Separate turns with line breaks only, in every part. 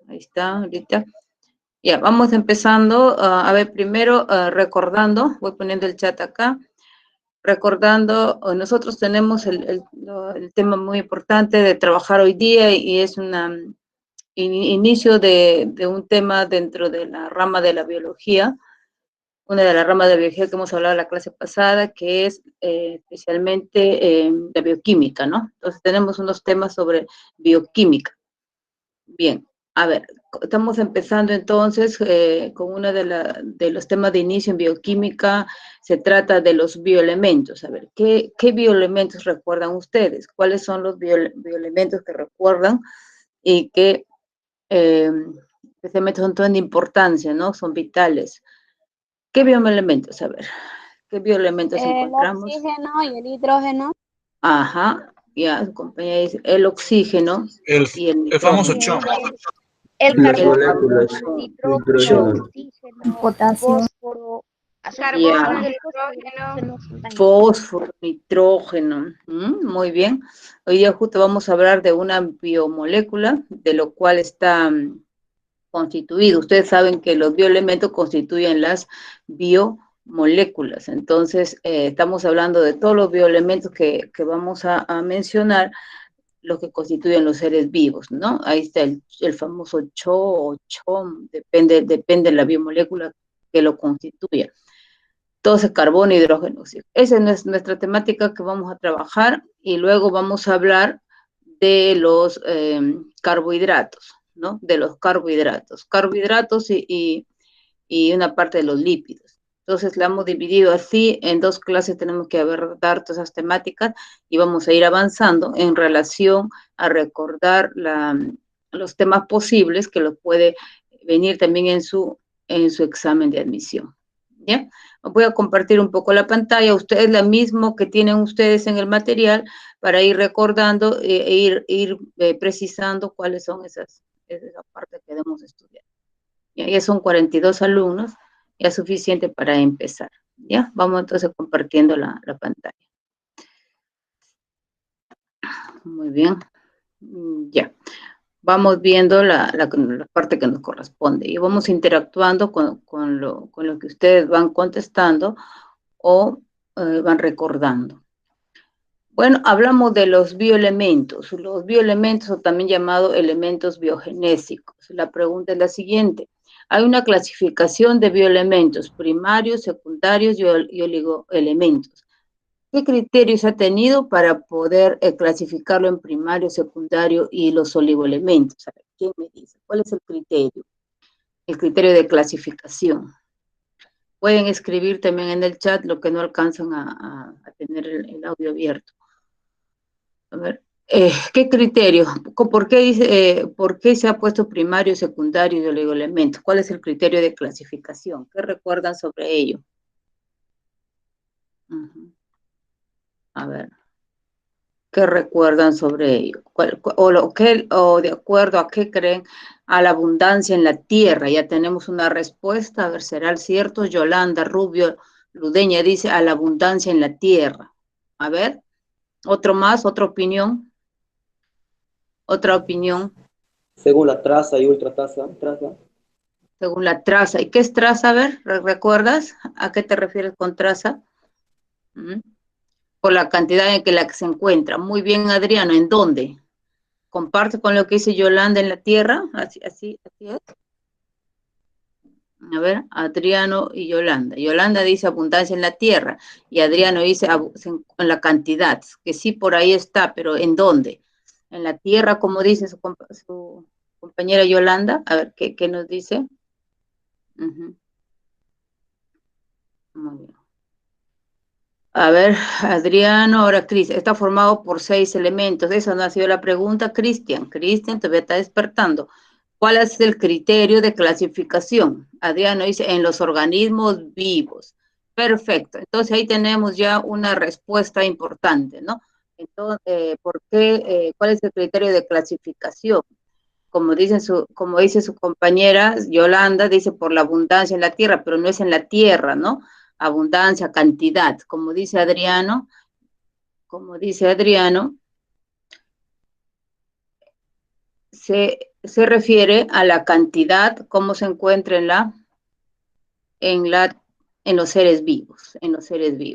Ahí está, ahorita. Ya, vamos empezando. A ver, primero, recordando, voy poniendo el chat acá. Recordando, nosotros tenemos el tema muy importante de trabajar hoy día y es un inicio de un tema dentro de la rama de la biología, una de las ramas de biología que hemos hablado en la clase pasada, que es especialmente la bioquímica, ¿no? Entonces tenemos unos temas sobre bioquímica. Bien, a ver, estamos empezando entonces con uno de los temas de inicio en bioquímica. Se trata de los bioelementos. A ver, ¿qué bioelementos recuerdan ustedes? ¿Cuáles son los bioelementos que recuerdan y que especialmente son tan de importancia, ¿no? Son vitales. ¿Qué bioelementos? A ver, ¿qué bioelementos
El
encontramos?
oxígeno y el hidrógeno.
Ajá, ya, su compañera dice el oxígeno y el
El famoso
nitrógeno.
chon.
El
Las
carbono,
Nitrógeno,
nitrógeno,
potasio,
fósforo,
carbono,
ya,
nitrógeno.
son tan
fósforo, nitrógeno. Muy bien. Hoy día justo vamos a hablar de una biomolécula, de lo cual está constituido. Ustedes saben que los bioelementos constituyen las biomoléculas. Entonces, estamos hablando de todos los bioelementos que vamos a mencionar, los que constituyen los seres vivos, ¿no? Ahí está el famoso CHO o CHOM, depende de la biomolécula que lo constituya. Entonces, carbono, hidrógeno, oxígeno. Esa es nuestra temática que vamos a trabajar y luego vamos a hablar de los carbohidratos, ¿no? De los carbohidratos y una parte de los lípidos. Entonces, la hemos dividido así, en dos clases tenemos que abordar todas esas temáticas y vamos a ir avanzando en relación a recordar los temas posibles que los puede venir también en su examen de admisión. ¿Ya? Voy a compartir un poco la pantalla, ustedes la misma que tienen ustedes en el material para ir recordando e ir precisando cuáles son esa parte que debemos estudiar. Ya son 42 alumnos, ya es suficiente para empezar. ¿Ya? Vamos entonces compartiendo la pantalla. Muy bien. Ya. Vamos viendo la parte que nos corresponde y vamos interactuando con lo que ustedes van contestando o van recordando. Bueno, hablamos de los bioelementos o también llamados elementos biogenésicos. La pregunta es la siguiente. Hay una clasificación de bioelementos primarios, secundarios y oligoelementos. ¿Qué criterios ha tenido para poder clasificarlo en primario, secundario y los oligoelementos? A ver, ¿quién me dice? ¿Cuál es el criterio? El criterio de clasificación. Pueden escribir también en el chat lo que no alcanzan a tener el audio abierto. A ver, ¿qué criterio? ¿Por qué se ha puesto primario, secundario y oligoelementos? ¿Cuál es el criterio de clasificación? ¿Qué recuerdan sobre ello? A ver, ¿qué recuerdan sobre ello? O de acuerdo a qué creen a la abundancia en la tierra. Ya tenemos una respuesta, a ver, ¿será el cierto? Yolanda Rubio Ludeña dice a la abundancia en la tierra. A ver, otro más, otra opinión. Otra opinión.
Según la traza y ultratraza.
Según la traza. ¿Y qué es traza? A ver, ¿recuerdas? ¿A qué te refieres con traza? Por la cantidad en que la que se encuentra. Muy bien, Adriano, ¿en dónde? ¿Comparte con lo que dice Yolanda en la tierra? Así es. A ver, Adriano y Yolanda. Yolanda dice abundancia en la tierra y Adriano dice en la cantidad, que sí por ahí está, pero ¿en dónde? En la tierra, como dice su compañera Yolanda. A ver, ¿qué nos dice? Muy bien. A ver, Adriano, ahora Cris, está formado por 6 elementos. Esa no ha sido la pregunta, Cristian. Cristian todavía está despertando. ¿Cuál es el criterio de clasificación? Adriano dice, en los organismos vivos. Perfecto. Entonces ahí tenemos ya una respuesta importante, ¿no? Entonces, ¿cuál es el criterio de clasificación? Como dice su compañera Yolanda, dice por la abundancia en la tierra, pero no es en la tierra, ¿no? Abundancia, cantidad, como dice Adriano, se refiere a la cantidad, cómo se encuentra en los seres vivos,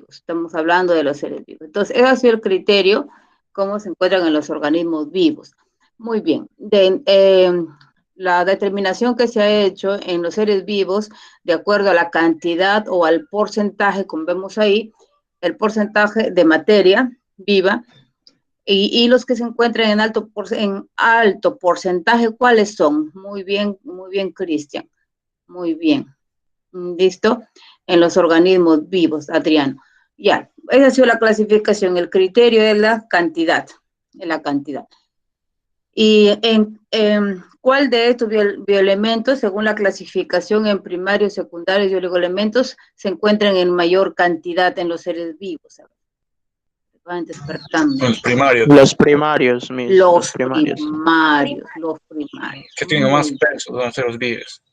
Estamos hablando de los seres vivos. Entonces, ese ha sido el criterio, cómo se encuentran en los organismos vivos. Muy bien. La determinación que se ha hecho en los seres vivos, de acuerdo a la cantidad o al porcentaje, como vemos ahí, el porcentaje de materia viva, y los que se encuentran en alto porcentaje, ¿cuáles son? Muy bien, Cristian. Muy bien. ¿Listo? En los organismos vivos, Adriano. Ya, esa ha sido la clasificación. El criterio es la cantidad. ¿Y cuál de estos bioelementos, según la clasificación en primarios, secundarios y oligoelementos, se encuentran en mayor cantidad en los seres vivos? Van despertando.
Los primarios.
Los primarios,
Los primarios.
Que tienen más peso, van a ser los vivos.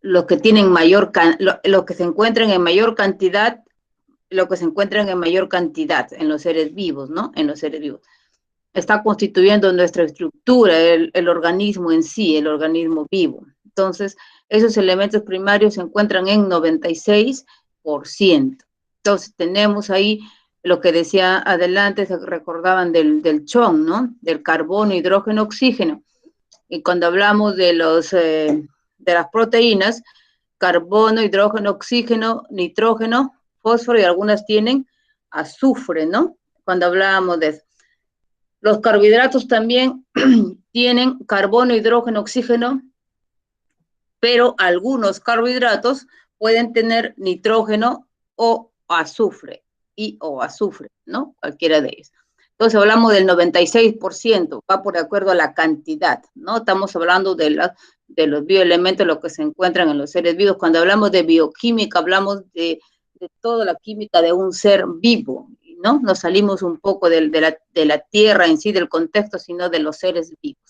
Los que tienen lo que se encuentran en mayor cantidad, en los seres vivos, ¿no? En los seres vivos. Está constituyendo nuestra estructura, el organismo en sí, el organismo vivo. Entonces, esos elementos primarios se encuentran en 96%. Entonces, tenemos ahí lo que decía adelante, se recordaban del CHON, ¿no? Del carbono, hidrógeno, oxígeno. Y cuando hablamos de las proteínas, carbono, hidrógeno, oxígeno, nitrógeno, fósforo, y algunas tienen azufre, ¿no? Cuando hablábamos de eso. Los carbohidratos también tienen carbono, hidrógeno, oxígeno, pero algunos carbohidratos pueden tener nitrógeno o azufre, ¿no? Cualquiera de ellos. Entonces hablamos del 96%, va por de acuerdo a la cantidad, ¿no? Estamos hablando de los bioelementos, lo que se encuentran en los seres vivos. Cuando hablamos de bioquímica, hablamos de toda la química de un ser vivo, ¿no? Nos salimos un poco de la tierra en sí, del contexto, sino de los seres vivos.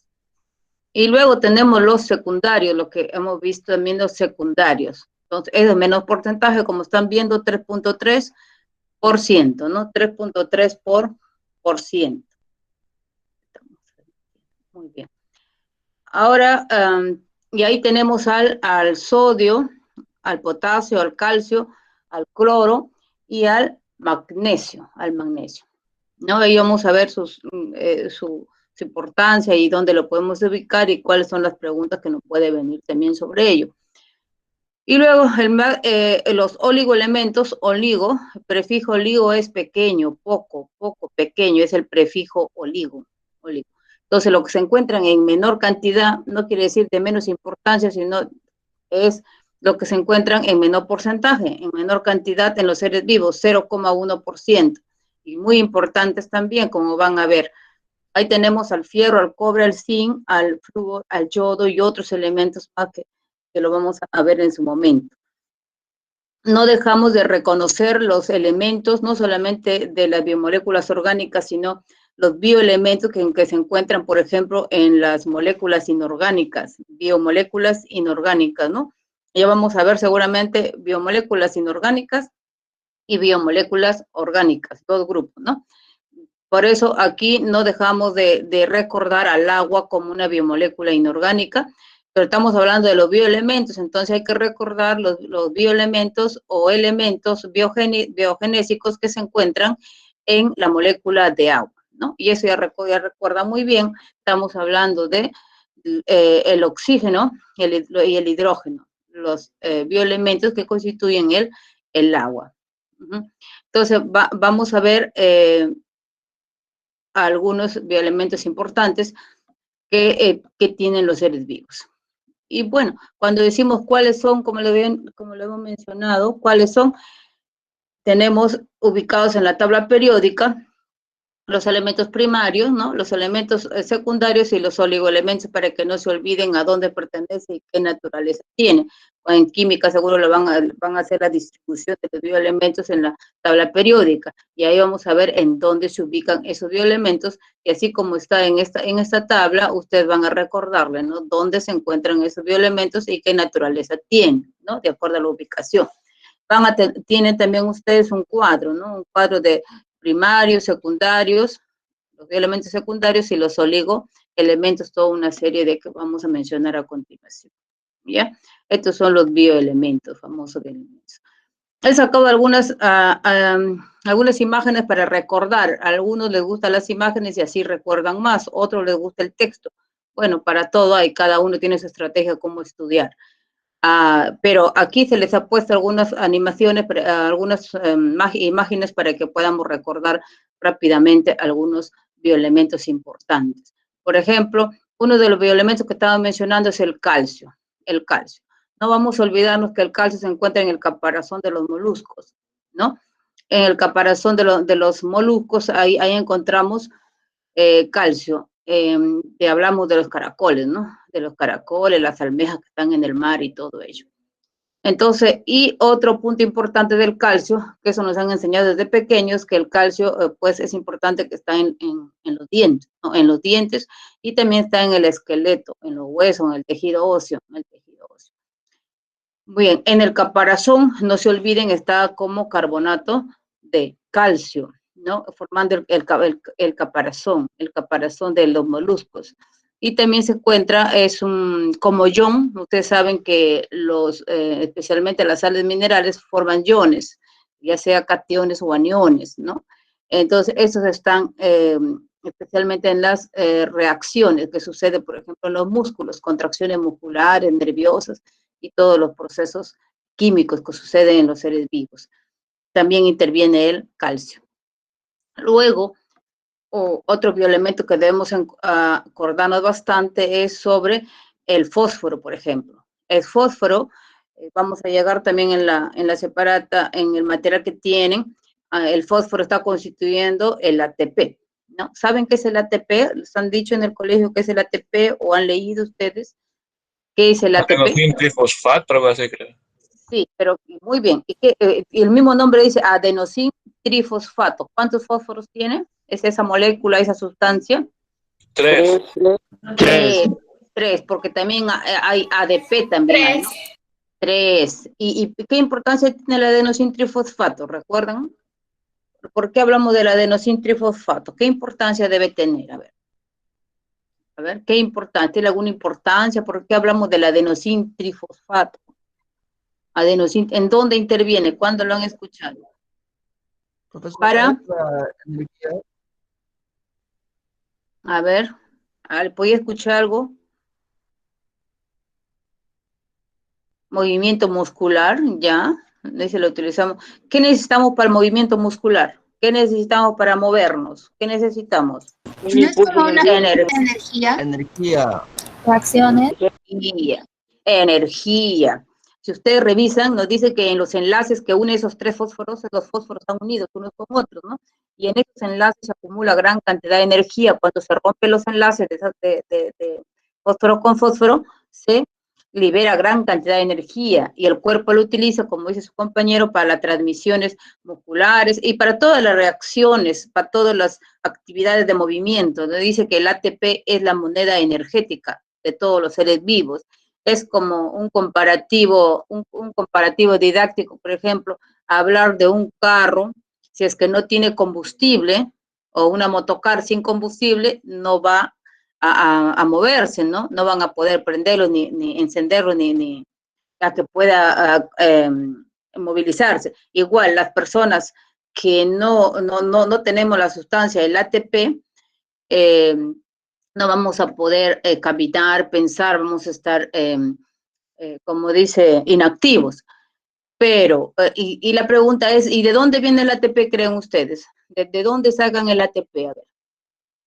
Y luego tenemos los secundarios, lo que hemos visto también los secundarios. Entonces, es de menos porcentaje, como están viendo, 3.3%, ¿no? 3.3%. Muy bien. Ahora, y ahí tenemos al sodio, al potasio, al calcio, al cloro y al magnesio, ¿no? Ahí vamos a ver su importancia y dónde lo podemos ubicar y cuáles son las preguntas que nos puede venir también sobre ello. Y luego los oligoelementos, el prefijo oligo es pequeño, poco pequeño, es el prefijo oligo. Entonces, lo que se encuentran en menor cantidad no quiere decir de menos importancia, sino es lo que se encuentran en menor porcentaje, en menor cantidad en los seres vivos, 0,1%. Y muy importantes también, como van a ver. Ahí tenemos al fierro, al cobre, al zinc, al flúor, al yodo y otros elementos más que lo vamos a ver en su momento. No dejamos de reconocer los elementos, no solamente de las biomoléculas orgánicas, sino los bioelementos que se encuentran, por ejemplo, en las moléculas inorgánicas, biomoléculas inorgánicas, ¿no? Ya vamos a ver seguramente biomoléculas inorgánicas y biomoléculas orgánicas, dos grupos, ¿no? Por eso aquí no dejamos de recordar al agua como una biomolécula inorgánica, pero estamos hablando de los bioelementos, entonces hay que recordar los bioelementos o elementos biogenésicos que se encuentran en la molécula de agua, ¿no? Y eso ya recuerda muy bien, estamos hablando de el oxígeno y el hidrógeno, los bioelementos que constituyen el agua. Entonces vamos a ver algunos bioelementos importantes que tienen los seres vivos. Y bueno, cuando decimos cuáles son, como lo hemos mencionado, cuáles son, tenemos ubicados en la tabla periódica los elementos primarios, ¿no? Los elementos secundarios y los oligoelementos, para que no se olviden a dónde pertenece y qué naturaleza tiene. En química seguro lo van a hacer la distribución de los bioelementos en la tabla periódica, y ahí vamos a ver en dónde se ubican esos bioelementos, y así como está en esta tabla, ustedes van a recordarle, ¿no? Dónde se encuentran esos bioelementos y qué naturaleza tienen, ¿no? De acuerdo a la ubicación. Tienen también ustedes un cuadro, ¿no? Un cuadro de primarios, secundarios, los elementos secundarios y los elementos, toda una serie de que vamos a mencionar a continuación, ¿ya? Estos son los bioelementos, famosos bioelementos. He sacado algunas imágenes para recordar. A algunos les gustan las imágenes y así recuerdan más, otros les gusta el texto. Bueno, para todo hay, cada uno tiene su estrategia cómo estudiar. Pero aquí se les ha puesto algunas animaciones, algunas imágenes para que podamos recordar rápidamente algunos bioelementos importantes. Por ejemplo, uno de los bioelementos que estaba mencionando es el calcio. El calcio. No vamos a olvidarnos que el calcio se encuentra en el caparazón de los moluscos, ¿no? En el caparazón de los moluscos, ahí encontramos calcio. Hablamos de los caracoles, ¿no? De los caracoles, las almejas que están en el mar y todo ello. Entonces, y otro punto importante del calcio, que eso nos han enseñado desde pequeños, que el calcio, pues es importante que está en los dientes, ¿no? En los dientes, y también está en el esqueleto, en los huesos, en el tejido óseo, Bien, en el caparazón, no se olviden, está como carbonato de calcio, ¿no? Formando el caparazón de los moluscos. Y también se encuentra, como ion, ustedes saben que especialmente las sales minerales forman iones, ya sea cationes o aniones, ¿no? Entonces, esos están especialmente en las reacciones que sucede, por ejemplo, en los músculos, contracciones musculares, nerviosas, y todos los procesos químicos que suceden en los seres vivos. También interviene el calcio. Luego, otro bioelemento que debemos acordarnos bastante es sobre el fósforo, por ejemplo. El fósforo, vamos a llegar también en la separata, en el material que tienen, el fósforo está constituyendo el ATP, ¿no? ¿Saben qué es el ATP? ¿Les han dicho en el colegio qué es el ATP o han leído ustedes qué es el ATP?
Adenosín trifosfato, algo así, creo.
Sí, pero muy bien. Y el mismo nombre dice adenosín trifosfato. ¿Cuántos fósforos tiene? ¿Es esa molécula, esa sustancia?
3.
3, porque también hay ADP también, ¿no? 3. ¿Y qué importancia tiene el adenosín trifosfato? ¿Recuerdan? ¿Por qué hablamos del adenosín trifosfato? ¿Qué importancia debe tener? A ver, ¿qué importancia? ¿Tiene alguna importancia? ¿Por qué hablamos del adenosín trifosfato? Adenosín, ¿en dónde interviene? ¿Cuándo lo han escuchado?
Profesor,
Para,
la energía.
a ver, ¿podía escuchar algo? Movimiento muscular, ya, ese lo utilizamos. ¿Qué necesitamos para el movimiento muscular? ¿Qué necesitamos para movernos? ¿Qué necesitamos?
¿No es como una
Energía.
Energía.
Reacciones.
Energía. Si ustedes revisan, nos dice que en los enlaces que unen esos 3 fósforos, los fósforos están unidos unos con otros, ¿no? Y en esos enlaces se acumula gran cantidad de energía. Cuando se rompen los enlaces de fósforo con fósforo, se libera gran cantidad de energía y el cuerpo lo utiliza, como dice su compañero, para las transmisiones musculares y para todas las reacciones, para todas las actividades de movimiento. Nos dice que el ATP es la moneda energética de todos los seres vivos. Es como un comparativo didáctico, por ejemplo, hablar de un carro, si es que no tiene combustible, o una motocar sin combustible, no va a moverse, ¿no? No van a poder prenderlo, ni encenderlo, ni a que pueda movilizarse. Igual, las personas que no tenemos la sustancia, el ATP, no vamos a poder caminar, pensar, vamos a estar, como dice, inactivos. Pero, y la pregunta es, ¿y de dónde viene el ATP, creen ustedes? ¿De dónde sacan el ATP? A ver.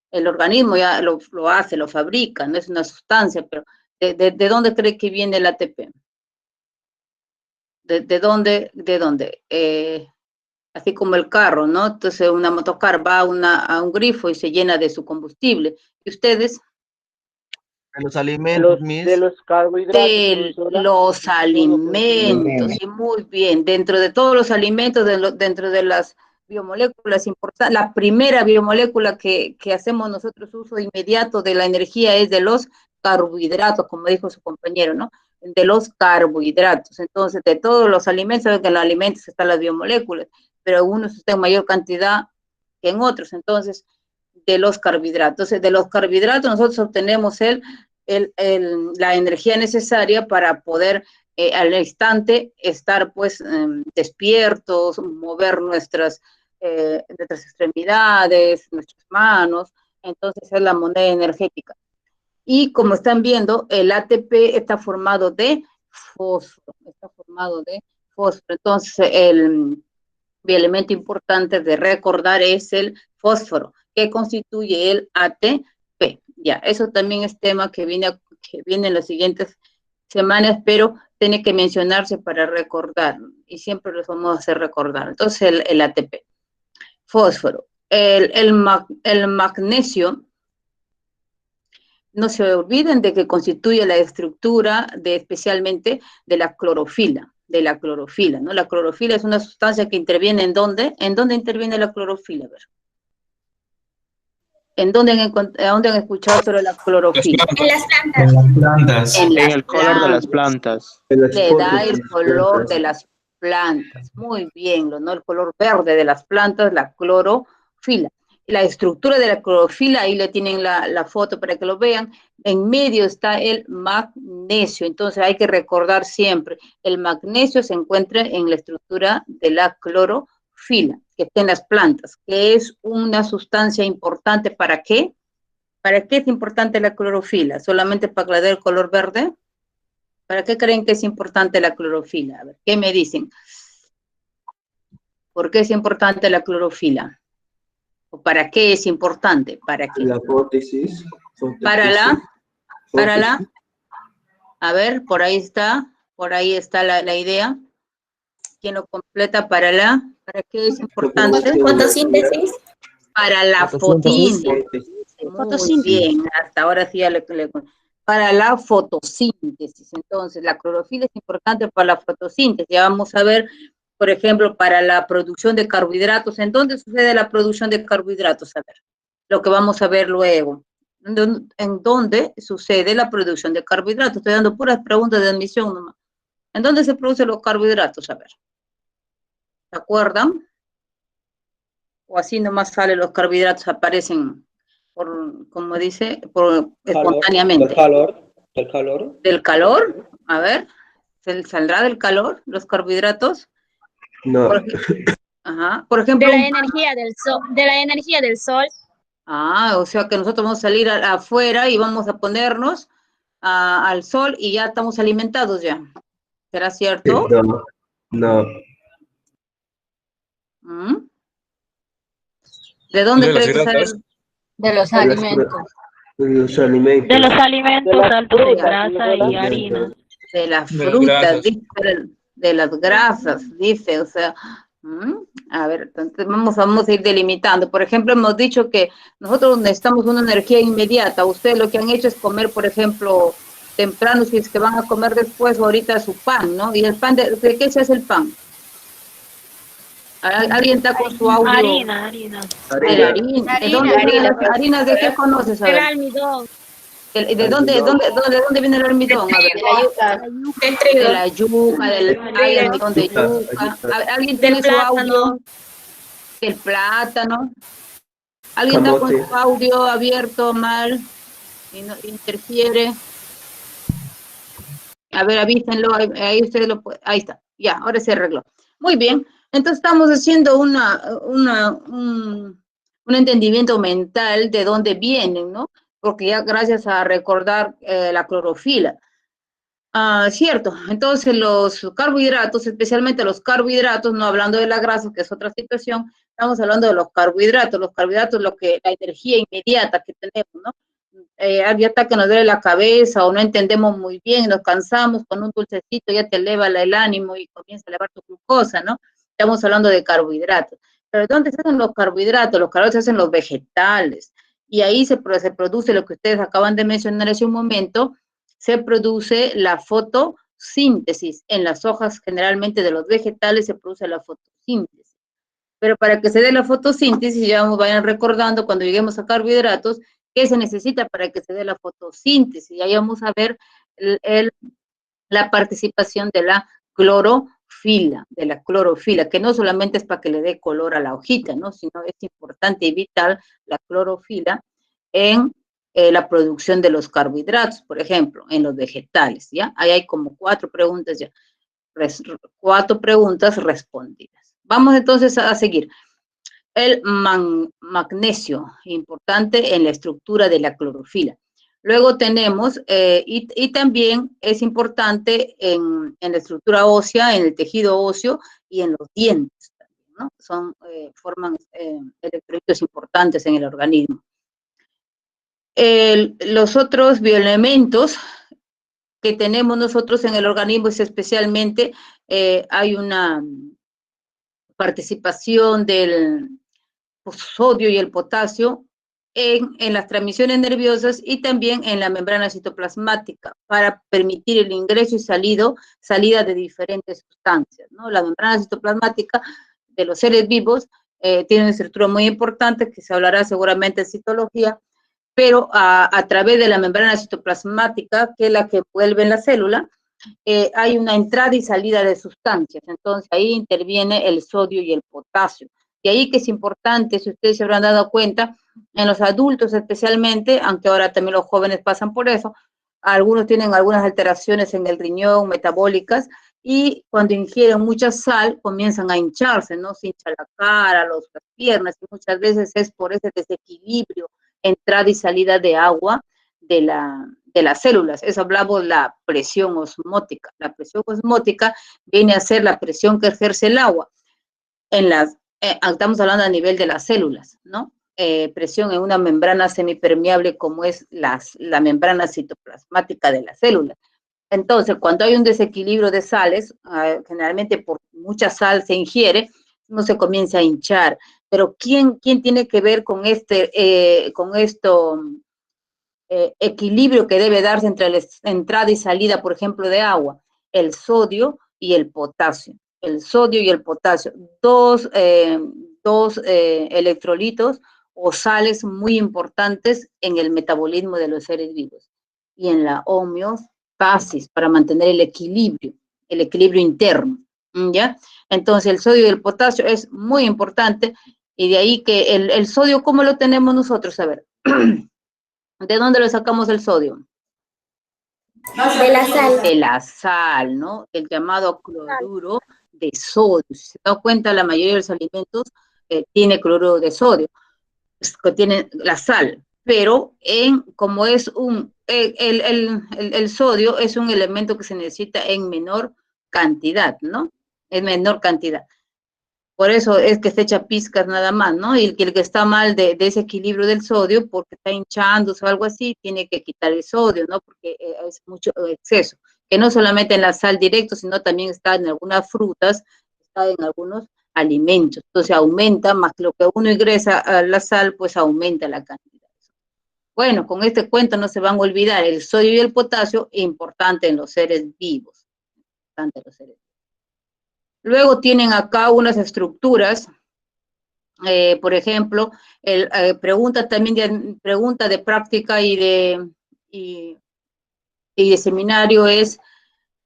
El organismo ya lo hace, lo fabrica, no es una sustancia, pero ¿de dónde cree que viene el ATP? ¿De dónde? Así como el carro, ¿no? Entonces una motocar va a un grifo y se llena de su combustible. ¿Y ustedes?
De los alimentos,
de los carbohidratos.
De los alimentos, sí, muy bien. Dentro de todos los alimentos, dentro de las biomoléculas importantes, la primera biomolécula que hacemos nosotros uso inmediato de la energía es de los carbohidratos, como dijo su compañero, ¿no? De los carbohidratos. Entonces, de todos los alimentos, saben que en los alimentos están las biomoléculas, pero unos están en mayor cantidad que en otros. Entonces, de los carbohidratos. De los carbohidratos nosotros obtenemos la energía necesaria para poder al instante estar pues despiertos, mover nuestras extremidades, nuestras manos. Entonces es la moneda energética. Y como están viendo, el ATP está formado de fósforo, Entonces el elemento importante de recordar es el fósforo, que constituye el ATP. Ya, eso también es tema que viene en las siguientes semanas, pero tiene que mencionarse para recordar, y siempre los vamos a hacer recordar. Entonces el ATP, fósforo, el magnesio, no se olviden de que constituye la estructura especialmente de la clorofila, ¿no? La clorofila es una sustancia que interviene ¿en dónde? ¿En dónde interviene la clorofila? A ver. ¿En dónde han escuchado sobre la clorofila?
En las plantas.
En las plantas.
En
el color de las plantas.
Le da el color de las plantas. Muy bien, ¿no? El color verde de las plantas, la clorofila. La estructura de la clorofila, ahí le tienen la foto para que lo vean. En medio está el magnesio. Entonces hay que recordar siempre, el magnesio se encuentra en la estructura de la clorofila, que está en las plantas, que es una sustancia importante. ¿Para qué? ¿Para qué es importante la clorofila? ¿Solamente para que le dé el color verde? ¿Para qué creen que es importante la clorofila? A ver, ¿qué me dicen? ¿Por qué es importante la clorofila? ¿O para qué es importante? ¿Para qué?
La fótesis.
A ver, por ahí está la idea. ¿Quién lo completa? ¿Para qué es importante?
Fotosíntesis.
Para la fotosíntesis. Muy bien, hasta ahora sí ya para la fotosíntesis. Entonces, la clorofila es importante para la fotosíntesis. Ya vamos a ver, por ejemplo, para la producción de carbohidratos. ¿En dónde sucede la producción de carbohidratos? A ver, lo que vamos a ver luego. ¿En dónde sucede la producción de carbohidratos? Estoy dando puras preguntas de admisión nomás. ¿En dónde se producen los carbohidratos? A ver. ¿Se acuerdan? O así nomás salen los carbohidratos, aparecen como dice, espontáneamente.
¿Del calor?
¿Del calor? A ver, ¿saldrá del calor los carbohidratos?
No.
Por ejemplo.
De la energía del sol. De la energía del sol.
O sea que nosotros vamos a salir afuera y vamos a ponernos al sol y ya estamos alimentados ya. ¿Será cierto?
No.
¿De dónde cree que sale?
De los alimentos.
De los alimentos.
De los alimentos altos en grasa y harina.
De las frutas, de las grasas, dice, o sea, a ver, entonces vamos a ir delimitando. Por ejemplo, hemos dicho que nosotros necesitamos una energía inmediata. Ustedes lo que han hecho es comer, por ejemplo, temprano, si es que van a comer después, ahorita su pan, ¿no? ¿Y el pan, de qué se hace el pan? ¿Alguien está con su audio?
Harina.
¿De dónde vienen las harinas? ¿De qué conoces?
El almidón.
¿De dónde viene el almidón? A ver.
De la yuca. Del trigo.
De la yuca, del almidón de yuca. ¿Alguien tiene su audio? Del plátano. ¿Alguien está con su audio abierto mal? Y no interfiere. A ver, avísenlo. Ahí ustedes lo pueden. Ahí está. Ya, ahora se arregló. Muy bien. Entonces estamos haciendo un entendimiento mental de dónde vienen, ¿no? Porque ya gracias a recordar la clorofila. Cierto, entonces los carbohidratos, especialmente los carbohidratos, no hablando de la grasa, que es otra situación, estamos hablando de los carbohidratos, la energía inmediata que tenemos, ¿no? Había hasta que nos duele la cabeza o no entendemos muy bien, nos cansamos con un dulcecito, ya te eleva el ánimo y comienza a elevar tu glucosa, ¿no? Estamos hablando de carbohidratos. Pero ¿dónde se hacen los carbohidratos? Los carbohidratos se hacen los vegetales. Y ahí se produce lo que ustedes acaban de mencionar hace un momento, se produce la fotosíntesis. En las hojas generalmente de los vegetales se produce la fotosíntesis. Pero para que se dé la fotosíntesis, ya vayan recordando cuando lleguemos a carbohidratos, ¿qué se necesita para que se dé la fotosíntesis? Y ahí vamos a ver la participación de la clorofila. clorofila, que no solamente es para que le dé color a la hojita, ¿no? Sino es importante y vital la clorofila en la producción de los carbohidratos, por ejemplo, en los vegetales, ¿ya? Ahí hay como 4 preguntas ya, 4 preguntas respondidas. Vamos entonces a seguir. El magnesio, importante en la estructura de la clorofila. Luego tenemos, y también es importante en la estructura ósea, en el tejido óseo y en los dientes, ¿no? Forman electrolitos importantes en el organismo. Los otros bioelementos que tenemos nosotros en el organismo es especialmente, hay una participación del sodio y el potasio en las transmisiones nerviosas y también en la membrana citoplasmática para permitir el ingreso y salida de diferentes sustancias, ¿no? La membrana citoplasmática de los seres vivos tiene una estructura muy importante que se hablará seguramente en citología, pero a través de la membrana citoplasmática, que es la que envuelve en la célula, hay una entrada y salida de sustancias. Entonces ahí interviene el sodio y el potasio. Y ahí que es importante, si ustedes se habrán dado cuenta, en los adultos especialmente, aunque ahora también los jóvenes pasan por eso, algunos tienen algunas alteraciones en el riñón, metabólicas, y cuando ingieren mucha sal comienzan a hincharse, ¿no? Se hincha la cara, las piernas, y muchas veces es por ese desequilibrio, entrada y salida de agua de las células. Eso hablamos de la presión osmótica. La presión osmótica viene a ser la presión que ejerce el agua estamos hablando a nivel de las células, ¿no? Presión en una membrana semipermeable como es la membrana citoplasmática de las células. Entonces, cuando hay un desequilibrio de sales, generalmente por mucha sal se ingiere, no se comienza a hinchar. Pero ¿quién tiene que ver con equilibrio que debe darse entre la entrada y salida, por ejemplo, de agua? El sodio y el potasio. El sodio y el potasio, dos electrolitos o sales muy importantes en el metabolismo de los seres vivos y en la homeostasis para mantener el equilibrio interno, ¿ya? Entonces el sodio y el potasio es muy importante y de ahí que el sodio, ¿cómo lo tenemos nosotros? A ver, ¿de dónde lo sacamos el sodio?
De la sal.
De la sal, ¿no? El llamado cloruro de sodio. Si se da cuenta, la mayoría de los alimentos tiene cloruro de sodio, tiene la sal, pero como es el sodio es un elemento que se necesita en menor cantidad, ¿no? En menor cantidad. Por eso es que se echa pizcas nada más, ¿no? Y el que está mal de ese equilibrio del sodio, porque está hinchándose o algo así, tiene que quitar el sodio, ¿no? Porque es mucho exceso. Que no solamente en la sal directo, sino también está en algunas frutas, está en algunos alimentos. Entonces aumenta, más que lo que uno ingresa a la sal, pues aumenta la cantidad. Bueno, con este cuento no se van a olvidar, el sodio y el potasio, importante en los seres vivos. Importante en los seres vivos. Luego tienen acá unas estructuras, por ejemplo, pregunta de práctica y de seminario es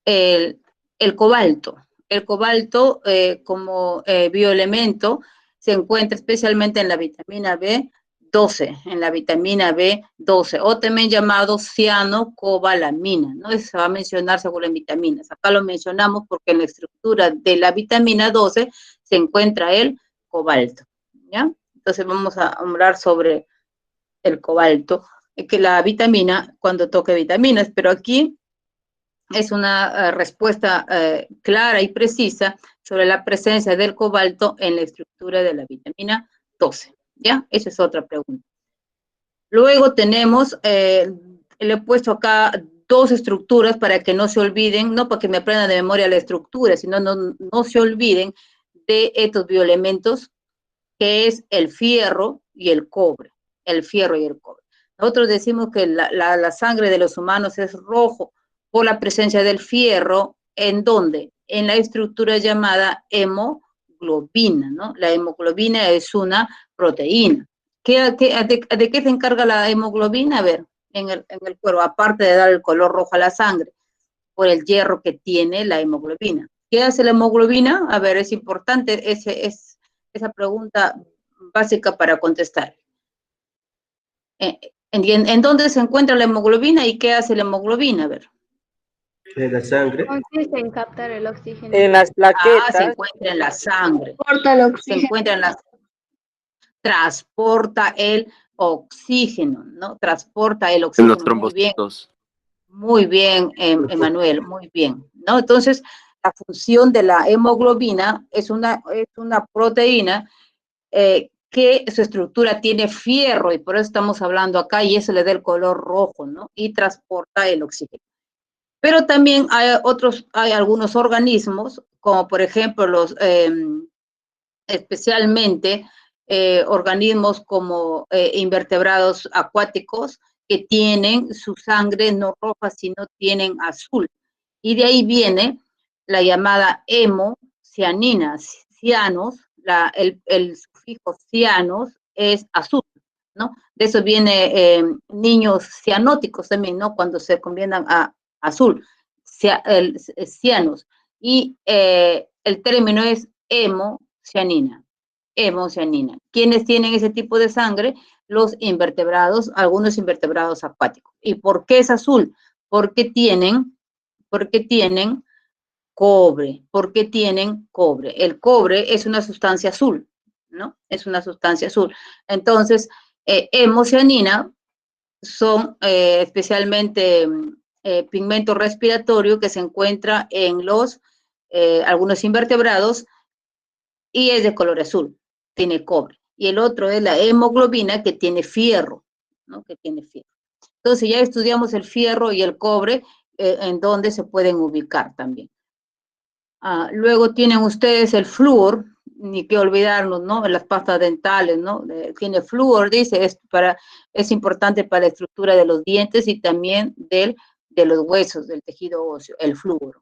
el cobalto. El cobalto como bioelemento se encuentra especialmente en la vitamina B12, o también llamado cianocobalamina, ¿no? Se va a mencionar según las vitaminas. Acá lo mencionamos porque en la estructura de la vitamina 12 se encuentra el cobalto, ¿ya? Entonces vamos a hablar sobre el cobalto, que la vitamina, cuando toque vitaminas, pero aquí es una respuesta clara y precisa sobre la presencia del cobalto en la estructura de la vitamina 12. ¿Ya? Esa es otra pregunta. Luego tenemos, le he puesto acá 2 estructuras para que no se olviden, no para que me aprendan de memoria la estructura, sino no se olviden de estos bioelementos, que es el fierro y el cobre. El fierro y el cobre. Nosotros decimos que la sangre de los humanos es rojo por la presencia del fierro, ¿en dónde? En la estructura llamada hemoglobina, ¿no? La hemoglobina es una proteína. ¿De qué se encarga la hemoglobina? A ver, en el cuerpo, aparte de dar el color rojo a la sangre, por el hierro que tiene la hemoglobina. ¿Qué hace la hemoglobina? A ver, es importante esa pregunta básica para contestar. ¿En dónde se encuentra la hemoglobina y qué hace la hemoglobina? A ver.
En la sangre.
Consiste en captar el oxígeno.
En las
Se
plaquetas.
encuentra en la sangre.
Transporta el
Se
oxígeno.
encuentra en la... Transporta el oxígeno, ¿no? Transporta el
En
oxígeno.
los trombocitos.
Muy bien, Emanuel, muy bien, ¿no? Entonces, la función de la hemoglobina es una proteína que su estructura tiene fierro, y por eso estamos hablando acá, y eso le da el color rojo, ¿no? Y transporta el oxígeno. Pero también hay algunos organismos, como por ejemplo especialmente organismos como invertebrados acuáticos, que tienen su sangre no roja, sino tienen azul. Y de ahí viene la llamada hemocianina, cianos, el sufijo cianos es azul, ¿no? De eso viene niños cianóticos también, ¿no? Cuando se convierten a azul, cianos. Y el término es hemocianina. Hemocianina. ¿Quiénes tienen ese tipo de sangre? Los invertebrados, algunos invertebrados acuáticos. ¿Y por qué es azul? Porque tienen cobre. ¿Por qué tienen cobre? El cobre es una sustancia azul, ¿no? Es una sustancia azul. Entonces, hemocianina son especialmente pigmento respiratorio que se encuentra en algunos invertebrados y es de color azul, tiene cobre. Y el otro es la hemoglobina, que tiene fierro, ¿no? Que tiene fierro. Entonces ya estudiamos el fierro y el cobre, en donde se pueden ubicar también. Luego tienen ustedes el flúor, ni que olvidarnos, ¿no? Las pastas dentales, ¿no? Tiene flúor, dice, es importante para la estructura de los dientes y también de los huesos, del tejido óseo, el flúor.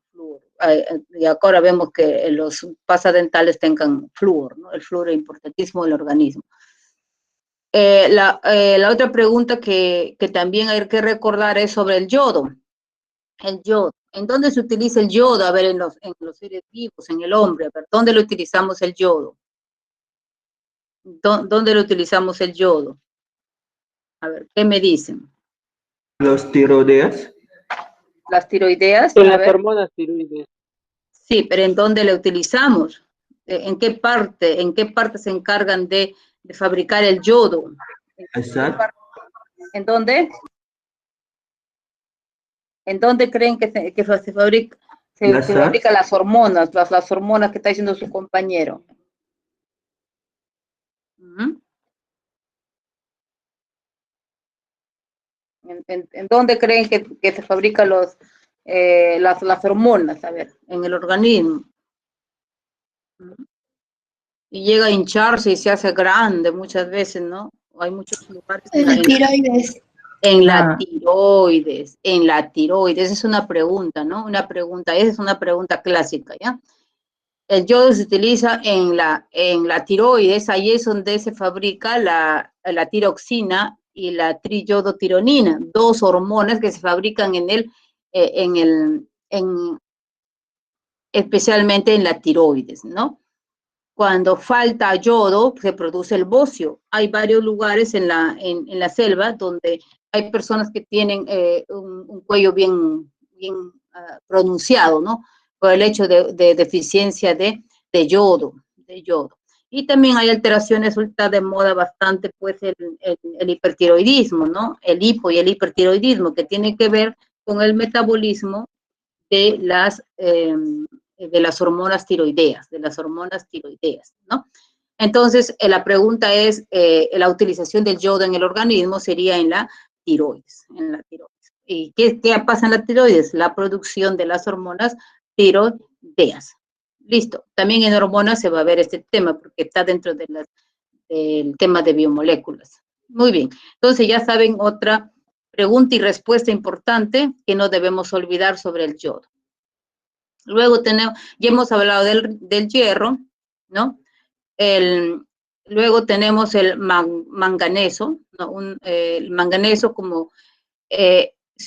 Y ahora vemos que los pastas dentales tengan flúor, ¿no? El flúor es importantísimo en el organismo. La otra pregunta que también hay que recordar es sobre el yodo. El yodo. ¿En dónde se utiliza el yodo? A ver, en los seres vivos, en el hombre. A ver, ¿dónde lo utilizamos el yodo? ¿Dónde lo utilizamos el yodo? A ver, ¿qué me dicen?
Los tiroideas.
¿Las tiroideas?
En
A
las
ver.
hormonas tiroides.
Sí, pero ¿en dónde lo utilizamos? ¿En qué parte se encargan de fabricar el yodo? ¿En dónde? ¿En dónde creen que se fabrica? Se fabrican las hormonas que está diciendo su compañero. ¿En dónde creen que se fabrican las hormonas? A ver, en el organismo. Y llega a hincharse y se hace grande muchas veces, ¿no? Hay muchos lugares.
En la tiroides.
En la tiroides, es una pregunta, ¿no? Esa es una pregunta clásica, ¿ya? El yodo se utiliza en la tiroides, ahí es donde se fabrica la tiroxina y la triyodotironina, dos hormonas que se fabrican especialmente en la tiroides, ¿no? Cuando falta yodo, se produce el bocio. Hay varios lugares en la selva donde hay personas que tienen un cuello bien pronunciado, ¿no? Por el hecho de deficiencia de yodo. Y también hay alteraciones, está de moda bastante, pues, el hipertiroidismo, ¿no? El hipo y el hipertiroidismo, que tiene que ver con el metabolismo de las hormonas tiroideas, ¿no? Entonces, la pregunta es, la utilización del yodo en el organismo sería en la tiroides. ¿Y qué pasa en la tiroides? La producción de las hormonas tiroideas. Listo. También en hormonas se va a ver este tema, porque está dentro del tema de biomoléculas. Muy bien. Entonces, ya saben otra pregunta y respuesta importante que no debemos olvidar sobre el yodo. Luego ya hemos hablado del hierro, ¿no? Luego tenemos el manganeso, ¿no? El manganeso, como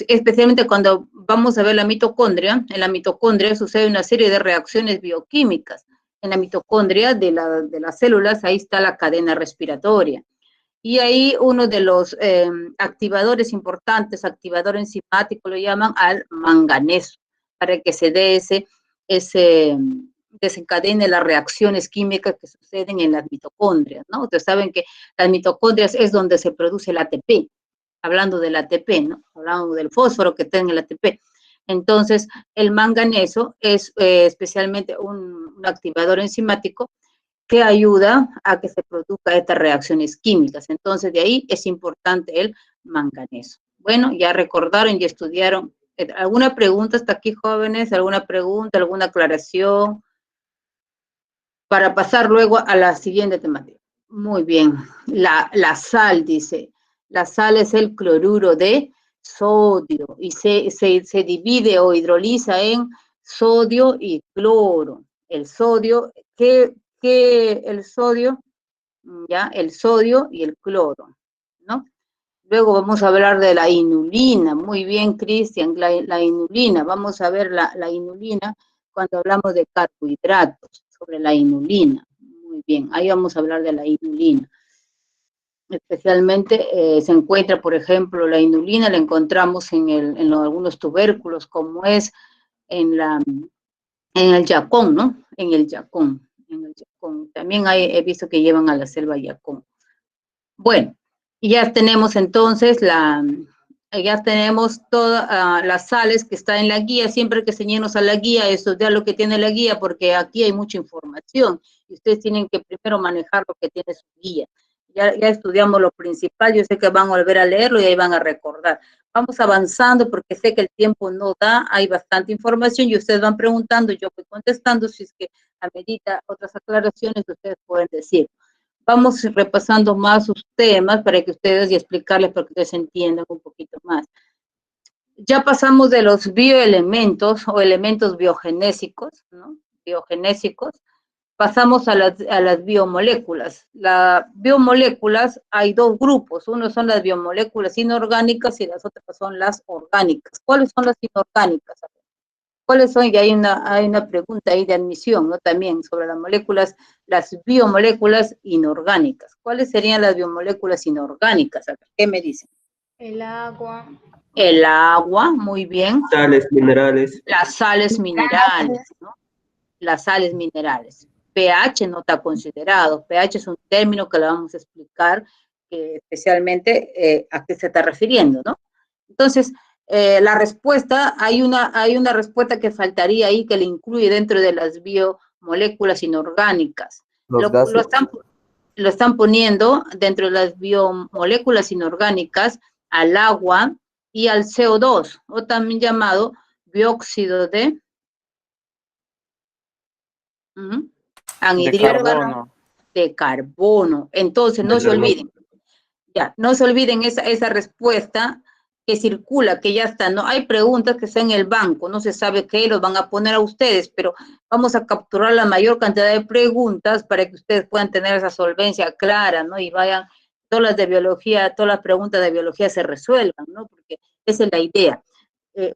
especialmente cuando vamos a ver la mitocondria, en la mitocondria sucede una serie de reacciones bioquímicas. En la mitocondria de las células, ahí está la cadena respiratoria. Y ahí uno de los activadores importantes, activador enzimático, lo llaman al manganeso, para que se dé desencadene las reacciones químicas que suceden en las mitocondrias, ¿no? Ustedes saben que las mitocondrias es donde se produce el ATP, hablando del ATP, ¿no? Hablando del fósforo que tiene el ATP. Entonces, el manganeso es especialmente un activador enzimático que ayuda a que se produzcan estas reacciones químicas. Entonces, de ahí es importante el manganeso. Bueno, ya recordaron y estudiaron. ¿Alguna pregunta hasta aquí, jóvenes? ¿Alguna pregunta, alguna aclaración? Para pasar luego a la siguiente temática. Muy bien. La sal, dice. La sal es el cloruro de sodio y se divide o hidroliza en sodio y cloro. El sodio, el sodio, ya, el sodio y el cloro, ¿no? Luego vamos a hablar de la inulina. Muy bien, Cristian, la inulina. Vamos a ver la inulina cuando hablamos de carbohidratos, sobre la inulina. Muy bien, ahí vamos a hablar de la inulina. Especialmente se encuentra, por ejemplo, la inulina la encontramos en algunos tubérculos, como es en el yacón, ¿no? En el yacón. También he visto que llevan a la selva yacón. Bueno, ya tenemos entonces ya tenemos todas las sales que están en la guía. Siempre que ceñirnos a la guía, estudiar lo que tiene la guía, porque aquí hay mucha información y ustedes tienen que primero manejar lo que tiene su guía. Ya estudiamos lo principal, yo sé que van a volver a leerlo y ahí van a recordar. Vamos avanzando porque sé que el tiempo no da, hay bastante información y ustedes van preguntando, yo voy contestando, si es que amerita otras aclaraciones que ustedes pueden decir. Vamos repasando más sus temas para que ustedes y explicarles para que ustedes entiendan un poquito más. Ya pasamos de los bioelementos o elementos biogenésicos, ¿no? Biogenésicos. Pasamos a las biomoléculas. Las biomoléculas hay dos grupos. Uno son las biomoléculas inorgánicas y las otras son las orgánicas. ¿Cuáles son las inorgánicas? ¿Cuáles son? Y hay una pregunta ahí de admisión, ¿no? También sobre las moléculas, las biomoléculas inorgánicas. ¿Cuáles serían las biomoléculas inorgánicas? ¿Qué me dicen?
El agua.
El agua, muy bien.
Sales, minerales.
Las sales minerales, ¿no? Las sales minerales. pH no está considerado. pH es un término que le vamos a explicar especialmente a qué se está refiriendo, ¿no? Entonces, la respuesta, hay una respuesta que faltaría ahí que le incluye dentro de las biomoléculas inorgánicas. Lo están poniendo dentro de las biomoléculas inorgánicas al agua y al CO2, o también llamado dióxido de anhidro de carbono. Entonces, no se olviden. Ya, no se olviden esa respuesta que circula, que ya está, no hay preguntas que están en el banco, no se sabe qué los van a poner a ustedes, pero vamos a capturar la mayor cantidad de preguntas para que ustedes puedan tener esa solvencia clara, ¿no? Y vayan, todas las de biología, todas las preguntas de biología se resuelvan, ¿no? Porque esa es la idea,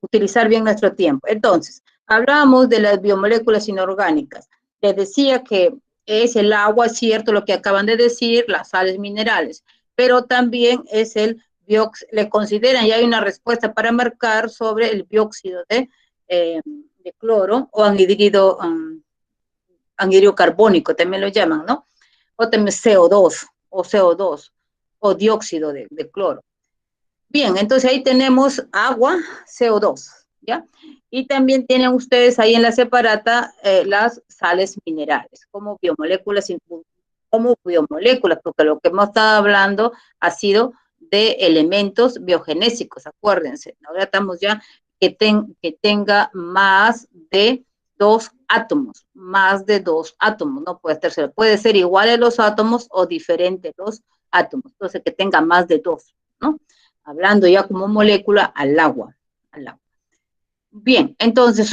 utilizar bien nuestro tiempo. Entonces, hablamos de las biomoléculas inorgánicas. Les decía que es el agua, es cierto lo que acaban de decir, las sales minerales, pero también es le consideran, y hay una respuesta para marcar sobre el dióxido de cloro o anhidro carbónico, también lo llaman, ¿no? O también CO2 o dióxido de cloro. Bien, entonces ahí tenemos agua, CO2, ¿ya? Y también tienen ustedes ahí en la separata las sales minerales, como biomoléculas, porque lo que hemos estado hablando ha sido de elementos biogenésicos, acuérdense. Ahora estamos ya que tenga más de 2 átomos, no puede ser, puede ser iguales los átomos o diferentes los átomos, entonces que tenga más de 2, ¿no? Hablando ya como molécula al agua. Bien, entonces,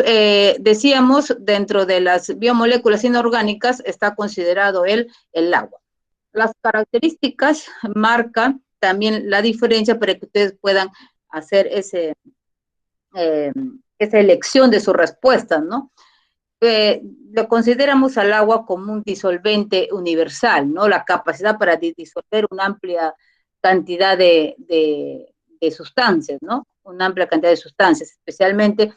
decíamos, dentro de las biomoléculas inorgánicas está considerado el agua. Las características marcan también la diferencia para que ustedes puedan hacer esa elección de su respuesta, ¿no? Lo consideramos al agua como un disolvente universal, ¿no? La capacidad para disolver una amplia cantidad de sustancias, ¿no? Una amplia cantidad de sustancias, especialmente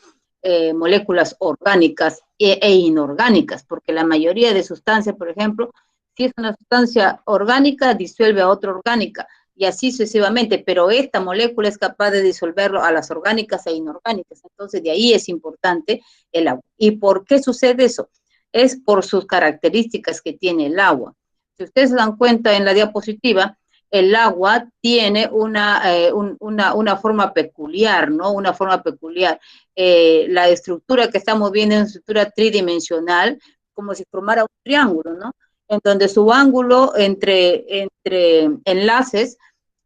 moléculas orgánicas e inorgánicas, porque la mayoría de sustancias, por ejemplo, si es una sustancia orgánica, disuelve a otra orgánica, y así sucesivamente, pero esta molécula es capaz de disolverlo a las orgánicas e inorgánicas, entonces de ahí es importante el agua. ¿Y por qué sucede eso? Es por sus características que tiene el agua. Si ustedes se dan cuenta en la diapositiva, el agua tiene una forma peculiar, ¿no? Una forma peculiar. La estructura que estamos viendo es una estructura tridimensional, como si formara un triángulo, ¿no? En donde su ángulo entre enlaces,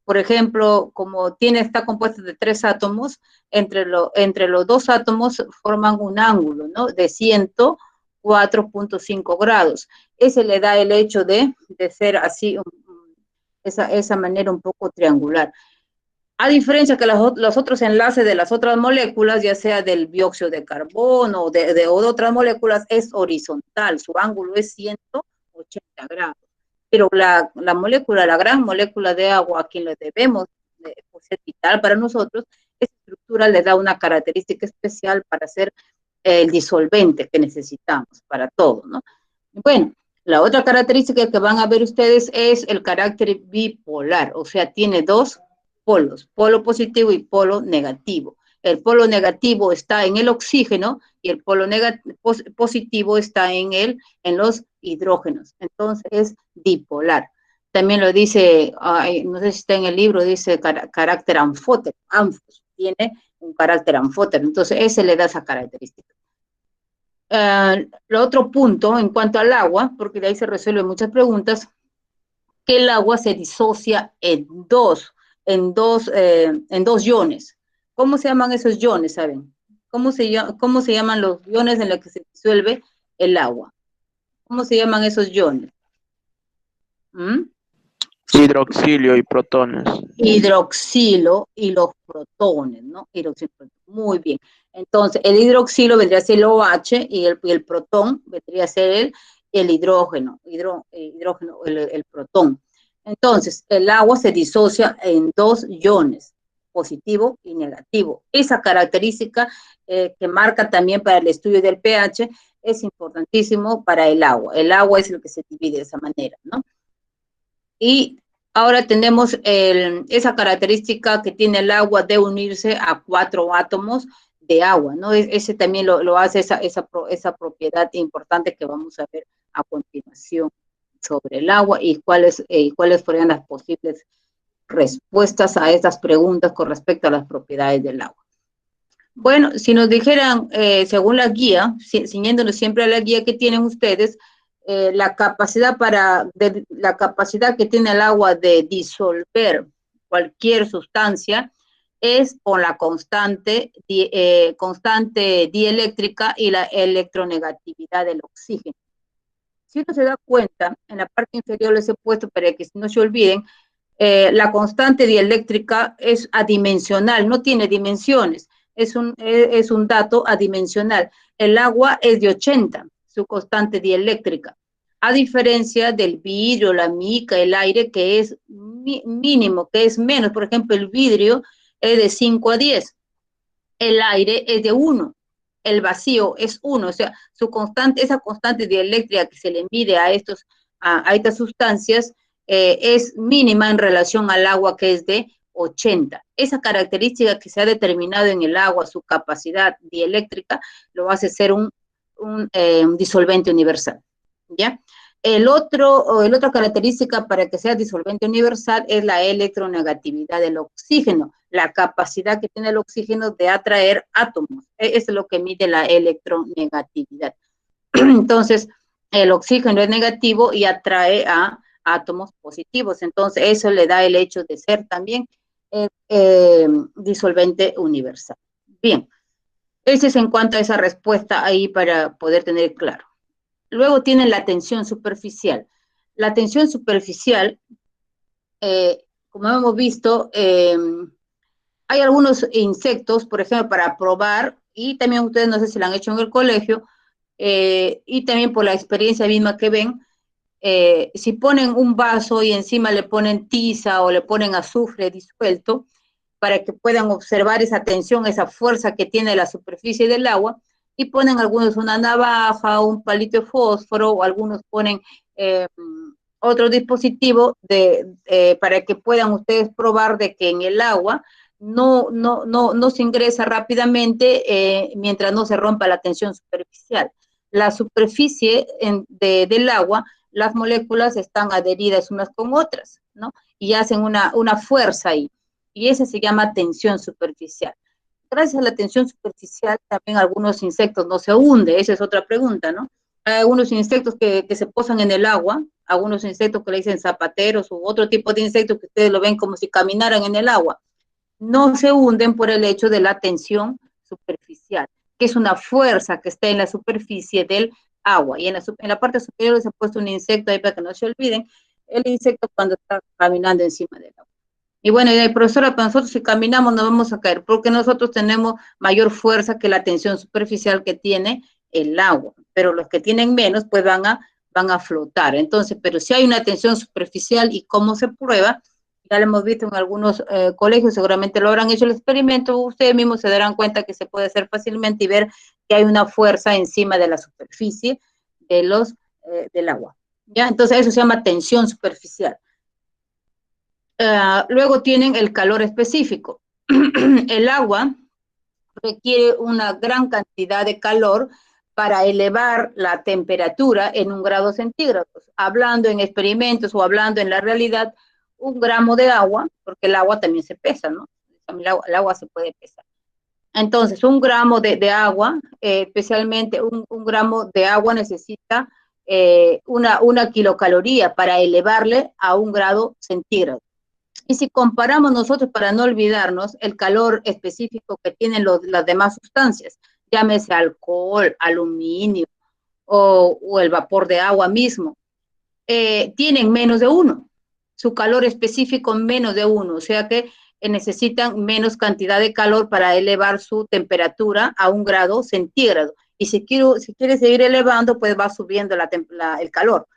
por ejemplo, como está compuesto de 3 átomos, entre los 2 átomos forman un ángulo, ¿no? De 104.5 grados. Ese le da el hecho de ser así, esa manera un poco triangular. A diferencia que los otros enlaces de las otras moléculas, ya sea del dióxido de carbono o de otras moléculas, es horizontal, su ángulo es 180 grados. Pero la gran molécula de agua, a quien le debemos ser vital para nosotros, esa estructura le da una característica especial para ser el disolvente que necesitamos para todo, ¿no? Bueno, la otra característica que van a ver ustedes es el carácter bipolar, o sea, tiene 2 polos, polo positivo y polo negativo. El polo negativo está en el oxígeno y el polo positivo está en los hidrógenos. Entonces es bipolar. También lo dice, no sé si está en el libro, dice carácter anfótero. Tiene un carácter anfótero. Entonces ese le da esa característica. El otro punto en cuanto al agua, porque de ahí se resuelven muchas preguntas, que el agua se disocia en dos iones. ¿Cómo se llaman esos iones, saben? ¿Cómo se llaman los iones en los que se disuelve el agua? ¿Cómo se llaman esos iones?
Hidroxilio y protones.
Hidroxilo y los protones, ¿no? Muy bien. Entonces, el hidroxilo vendría a ser el OH y el protón vendría a ser el hidrógeno, el protón. Entonces, el agua se disocia en 2 iones, positivo y negativo. Esa característica que marca también para el estudio del pH es importantísimo para el agua. El agua es el que se divide de esa manera, ¿no? Y ahora tenemos esa característica que tiene el agua de unirse a 4 átomos de agua, ¿no? Ese también lo hace esa propiedad importante que vamos a ver a continuación sobre el agua y cuáles serían las posibles respuestas a estas preguntas con respecto a las propiedades del agua. Bueno, si nos dijeran, según la guía, ciñéndonos siempre a la guía que tienen ustedes, la capacidad que tiene el agua de disolver cualquier sustancia es con la constante dieléctrica y la electronegatividad del oxígeno. Si uno se da cuenta, en la parte inferior les he puesto para que no se olviden, la constante dieléctrica es adimensional, no tiene dimensiones, es un dato adimensional. El agua es de 80, su constante dieléctrica, a diferencia del vidrio, la mica, el aire, que es mínimo, que es menos. Por ejemplo, el vidrio es de 5 a 10, el aire es de 1, el vacío es 1, o sea, esa constante dieléctrica que se le mide a estas sustancias es mínima en relación al agua, que es de 80. Esa característica que se ha determinado en el agua, su capacidad dieléctrica, lo hace ser un disolvente universal, ¿ya? Otra característica para que sea disolvente universal es la electronegatividad del oxígeno, la capacidad que tiene el oxígeno de atraer átomos. Eso es lo que mide la electronegatividad. Entonces, el oxígeno es negativo y atrae a átomos positivos. Entonces, eso le da el hecho de ser también disolvente universal. Bien, ese es en cuanto a esa respuesta ahí para poder tener claro. Luego tienen la tensión superficial. La tensión superficial, como hemos visto, hay algunos insectos, por ejemplo, para probar, y también ustedes no sé si lo han hecho en el colegio, y también por la experiencia misma que ven, si ponen un vaso y encima le ponen tiza o le ponen azufre disuelto, para que puedan observar esa tensión, esa fuerza que tiene la superficie del agua, y ponen algunos una navaja, un palito de fósforo, o algunos ponen otro dispositivo para que puedan ustedes probar de que en el agua no se ingresa rápidamente mientras no se rompa la tensión superficial. La superficie del agua, las moléculas están adheridas unas con otras, ¿no? Y hacen una fuerza ahí. Y esa se llama tensión superficial. Gracias a la tensión superficial, también algunos insectos no se hunden, esa es otra pregunta, ¿no? Hay algunos insectos que se posan en el agua, algunos insectos que le dicen zapateros u otro tipo de insectos que ustedes lo ven como si caminaran en el agua, no se hunden por el hecho de la tensión superficial, que es una fuerza que está en la superficie del agua. Y en la parte superior les he puesto un insecto ahí para que no se olviden, el insecto cuando está caminando encima del agua. Y bueno, profesora, para nosotros si caminamos no vamos a caer, porque nosotros tenemos mayor fuerza que la tensión superficial que tiene el agua, pero los que tienen menos pues van a flotar. Entonces, pero si hay una tensión superficial, y cómo se prueba, ya lo hemos visto en algunos colegios, seguramente lo habrán hecho el experimento, ustedes mismos se darán cuenta que se puede hacer fácilmente y ver que hay una fuerza encima de la superficie del agua. ¿Ya? Entonces eso se llama tensión superficial. Luego tienen el calor específico. El agua requiere una gran cantidad de calor para elevar la temperatura en 1 grado centígrado. Hablando en experimentos o hablando en la realidad, 1 gramo de agua, porque el agua también se pesa, ¿no? El agua se puede pesar. Entonces, 1 gramo de agua, especialmente un gramo de agua necesita una kilocaloría para elevarle a 1 grado centígrado. Y si comparamos nosotros, para no olvidarnos, el calor específico que tienen las demás sustancias, llámese alcohol, aluminio o el vapor de agua mismo, tienen menos de 1. Su calor específico menos de 1, o sea que necesitan menos cantidad de calor para elevar su temperatura a 1 grado centígrado. Y si quiere seguir elevando, pues va subiendo el calor.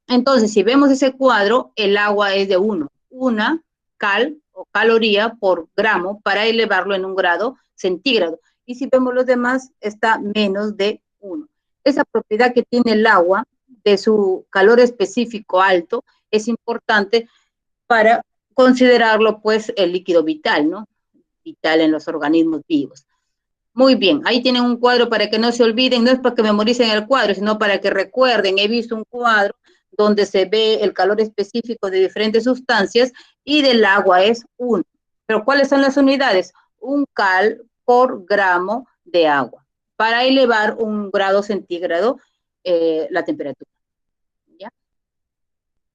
Entonces, si vemos ese cuadro, el agua es de 1. Una cal o caloría por gramo para elevarlo en 1 grado centígrado. Y si vemos los demás, está menos de 1. Esa propiedad que tiene el agua de su calor específico alto es importante para considerarlo pues el líquido vital, ¿no? Vital en los organismos vivos. Muy bien, ahí tienen un cuadro para que no se olviden, no es para que memoricen el cuadro, sino para que recuerden. He visto un cuadro donde se ve el calor específico de diferentes sustancias y del agua es 1. Pero ¿cuáles son las unidades? 1 cal por gramo de agua para elevar 1 grado centígrado la temperatura. ¿Ya?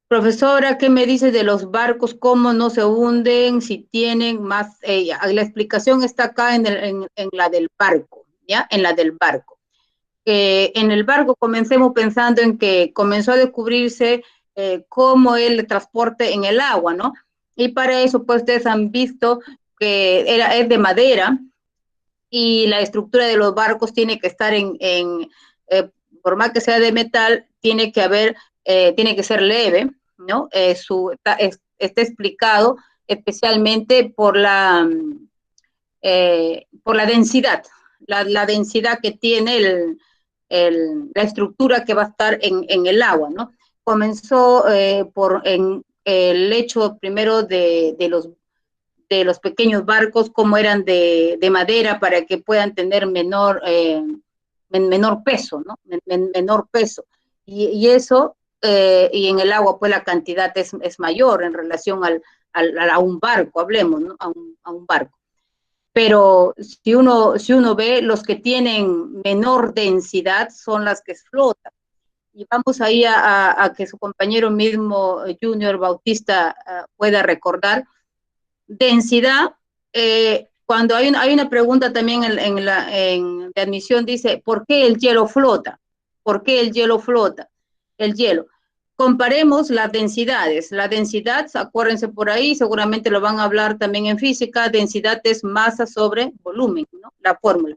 Profesora, ¿qué me dice de los barcos? ¿Cómo no se hunden? Si tienen más, la explicación está acá en la del barco, ¿ya? En la del barco. En el barco comencemos pensando en que comenzó a descubrirse cómo el transporte en el agua, ¿no? Y para eso, pues, ustedes han visto que es de madera y la estructura de los barcos tiene que estar por más que sea de metal, tiene que ser leve, ¿no? Está explicado especialmente por la densidad, la densidad que tiene la estructura que va a estar en el agua, ¿no? Comenzó por el hecho primero de los pequeños barcos, como eran de madera, para que puedan tener menor peso, ¿no? Menor peso. Y eso, y en el agua, pues la cantidad es mayor en relación a un barco, hablemos, ¿no? A un barco. Pero si uno ve, los que tienen menor densidad son las que flotan. Y vamos ahí a que su compañero mismo, Junior Bautista, pueda recordar. Densidad, cuando hay una pregunta también de admisión, dice, ¿por qué el hielo flota? ¿Por qué el hielo flota? El hielo. Comparemos las densidades. La densidad, acuérdense por ahí, seguramente lo van a hablar también en física, densidad es masa sobre volumen, ¿no? La fórmula.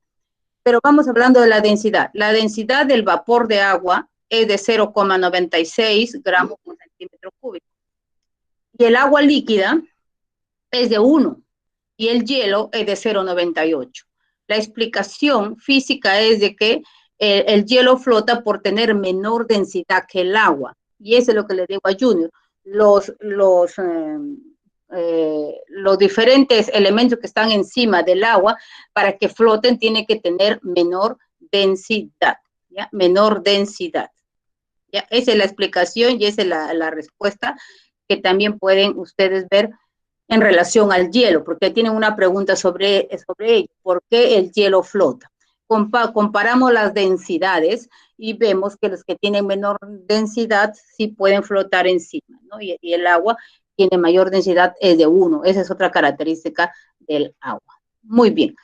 Pero vamos hablando de la densidad. La densidad del vapor de agua es de 0,96 gramos por centímetro cúbico. Y el agua líquida es de 1 y el hielo es de 0,98. La explicación física es de que el hielo flota por tener menor densidad que el agua. Y eso es lo que le digo a Junior. Los diferentes elementos que están encima del agua, para que floten, tienen que tener menor densidad, ¿ya? Menor densidad. ¿Ya? Esa es la explicación y esa es la respuesta que también pueden ustedes ver en relación al hielo, porque tienen una pregunta sobre ello. ¿Por qué el hielo flota? Comparamos las densidades y vemos que los que tienen menor densidad sí pueden flotar encima, ¿no? Y el agua tiene mayor densidad, es de 1. Esa es otra característica del agua. Muy bien.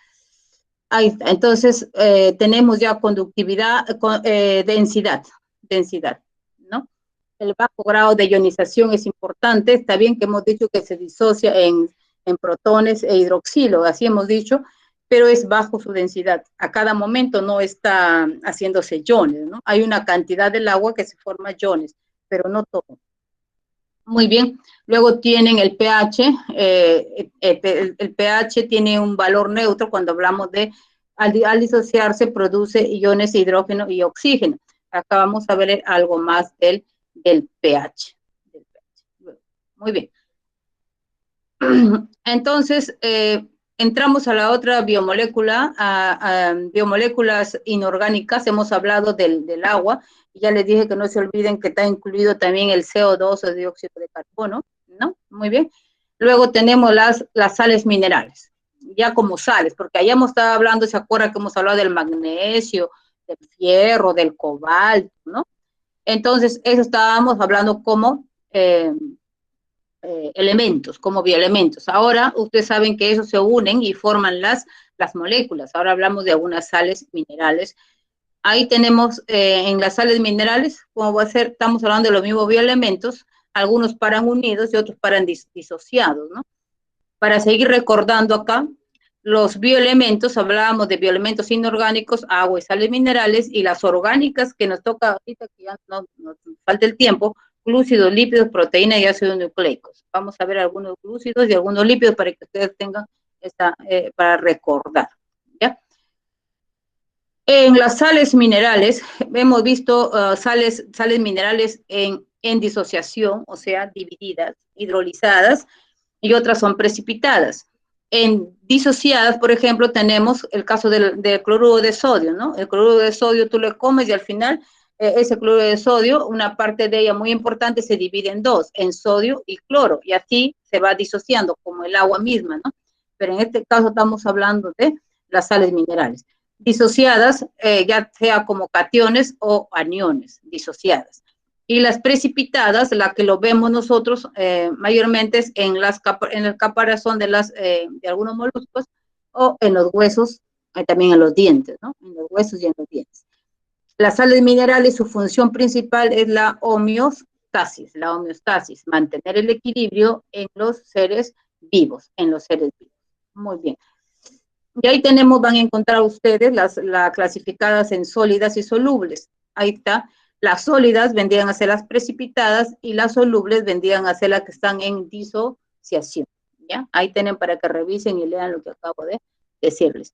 Ahí está. Entonces, tenemos ya conductividad, densidad, ¿no? El bajo grado de ionización es importante. Está bien que hemos dicho que se disocia en protones e hidroxilo, así hemos dicho, pero es bajo su densidad. A cada momento no está haciéndose iones, ¿no? Hay una cantidad del agua que se forma iones, pero no todo. Muy bien. Luego tienen el pH. El pH tiene un valor neutro cuando hablamos de, al disociarse, produce iones de hidrógeno y oxígeno. Acá vamos a ver algo más del pH. Muy bien. Entonces, entramos a la otra biomolécula, a biomoléculas inorgánicas. Hemos hablado del agua, y ya les dije que no se olviden que está incluido también el CO2 o dióxido de carbono, ¿no? Muy bien. Luego tenemos las sales minerales, ya como sales, porque allá hemos estado hablando, ¿se acuerdan que hemos hablado del magnesio, del fierro, del cobalto, ¿no? Entonces, eso estábamos hablando como elementos, como bioelementos. Ahora, ustedes saben que esos se unen y forman las moléculas. Ahora hablamos de algunas sales minerales. Ahí tenemos en las sales minerales, como va a ser, estamos hablando de los mismos bioelementos, algunos paran unidos y otros paran disociados, ¿no? Para seguir recordando acá, los bioelementos, hablábamos de bioelementos inorgánicos, agua y sales minerales, y las orgánicas que nos toca ahorita, que ya no nos falta el tiempo, glúcidos, lípidos, proteínas y ácidos nucleicos. Vamos a ver algunos glúcidos y algunos lípidos para que ustedes tengan para recordar, ¿ya? En las sales minerales, hemos visto sales minerales en disociación, o sea, divididas, hidrolizadas, y otras son precipitadas. En disociadas, por ejemplo, tenemos el caso del cloruro de sodio, ¿no? El cloruro de sodio tú le comes y al final ese cloruro de sodio, una parte de ella muy importante se divide en dos, en sodio y cloro, y así se va disociando como el agua misma, ¿no? Pero en este caso estamos hablando de las sales minerales. Disociadas, ya sea como cationes o aniones, disociadas. Y las precipitadas, la que lo vemos nosotros mayormente es en el caparazón de algunos moluscos o en los huesos, también en los dientes, ¿no? En los huesos y en los dientes. Las sales minerales, su función principal es la homeostasis, mantener el equilibrio en los seres vivos, Muy bien. Y ahí tenemos, van a encontrar ustedes las clasificadas en sólidas y solubles. Ahí está. Las sólidas vendrían a ser las precipitadas y las solubles vendrían a ser las que están en disociación, ¿ya? Ahí tienen para que revisen y lean lo que acabo de decirles.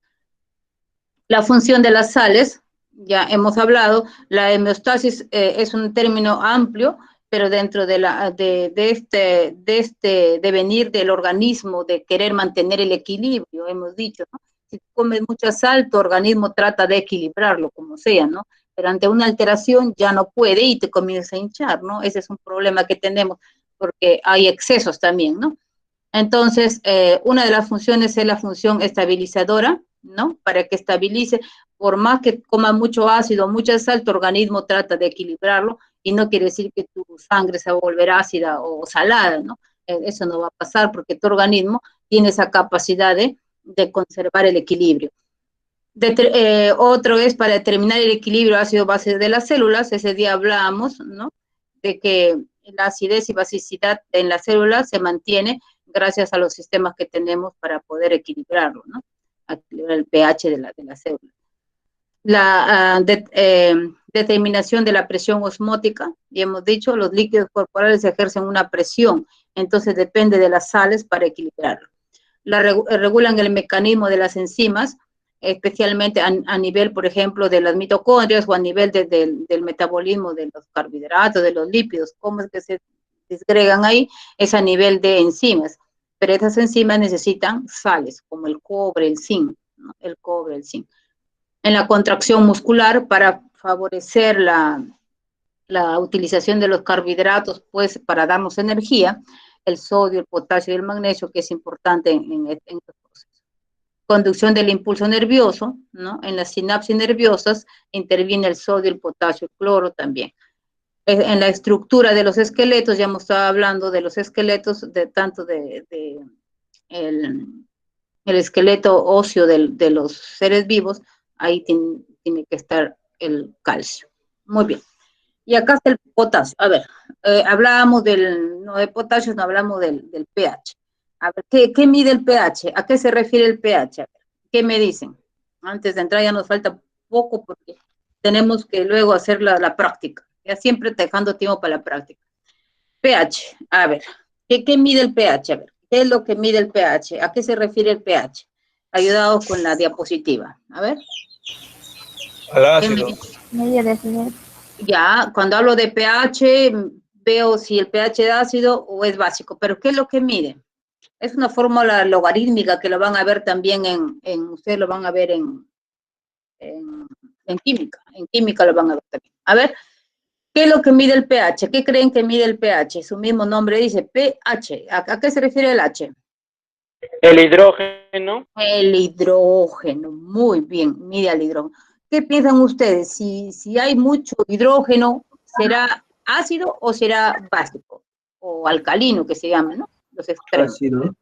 La función de las sales, ya hemos hablado, la homeostasis es un término amplio, pero dentro de este devenir del organismo, de querer mantener el equilibrio, hemos dicho, ¿no? Si comes mucha sal, tu organismo trata de equilibrarlo, como sea, ¿no? Pero ante una alteración ya no puede y te comienza a hinchar, ¿no? Ese es un problema que tenemos, porque hay excesos también, ¿no? Entonces, una de las funciones es la función estabilizadora, ¿no? Para que estabilice, por más que coma mucho ácido, mucha sal, tu organismo trata de equilibrarlo, y no quiere decir que tu sangre se va a volver ácida o salada, ¿no? Eso no va a pasar porque tu organismo tiene esa capacidad de conservar el equilibrio. Otro es para determinar el equilibrio ácido-base de las células, ese día hablábamos, ¿no? de que la acidez y basicidad en la célula se mantiene gracias a los sistemas que tenemos para poder equilibrarlo, ¿no? Equilibrar el pH de la célula. La determinación de la presión osmótica, ya hemos dicho, los líquidos corporales ejercen una presión, entonces depende de las sales para equilibrarlo. Regulan el mecanismo de las enzimas, especialmente a nivel, por ejemplo, de las mitocondrias o a nivel del metabolismo de los carbohidratos, de los lípidos, cómo es que se disgregan ahí, es a nivel de enzimas, pero esas enzimas necesitan sales, como el cobre, el zinc, ¿no? El cobre, el zinc. En la contracción muscular, para favorecer la utilización de los carbohidratos, pues para darnos energía, el sodio, el potasio y el magnesio, que es importante en estos procesos. Conducción del impulso nervioso, ¿no? En las sinapsis nerviosas interviene el sodio, el potasio, el cloro también. En la estructura de los esqueletos, ya hemos estado hablando de los esqueletos, tanto el esqueleto óseo de los seres vivos, ahí tiene que estar el calcio. Muy bien. Y acá está el potasio. A ver, hablábamos no de potasio, no hablamos del pH. A ver, ¿qué mide el pH? ¿A qué se refiere el pH? A ver, ¿qué me dicen? Antes de entrar ya nos falta poco porque tenemos que luego hacer la práctica. Ya siempre dejando tiempo para la práctica. pH, a ver, ¿qué mide el pH? A ver, ¿qué es lo que mide el pH? ¿A qué se refiere el pH? Ayudado con la diapositiva. A ver.
Al ácido.
Media decimal.
Ya, cuando hablo de pH, veo si el pH es ácido o es básico, pero ¿qué es lo que mide? Es una fórmula logarítmica que lo van a ver también ustedes lo van a ver en química lo van a ver también. A ver, ¿qué es lo que mide el pH? ¿Qué creen que mide el pH? Su mismo nombre dice pH. ¿A qué se refiere el H?
El hidrógeno.
El hidrógeno, muy bien, mide el hidrógeno. ¿Qué piensan ustedes? Si hay mucho hidrógeno, ¿será ácido o será básico? O alcalino, que se llama, ¿no? Los extremos.
Ácido.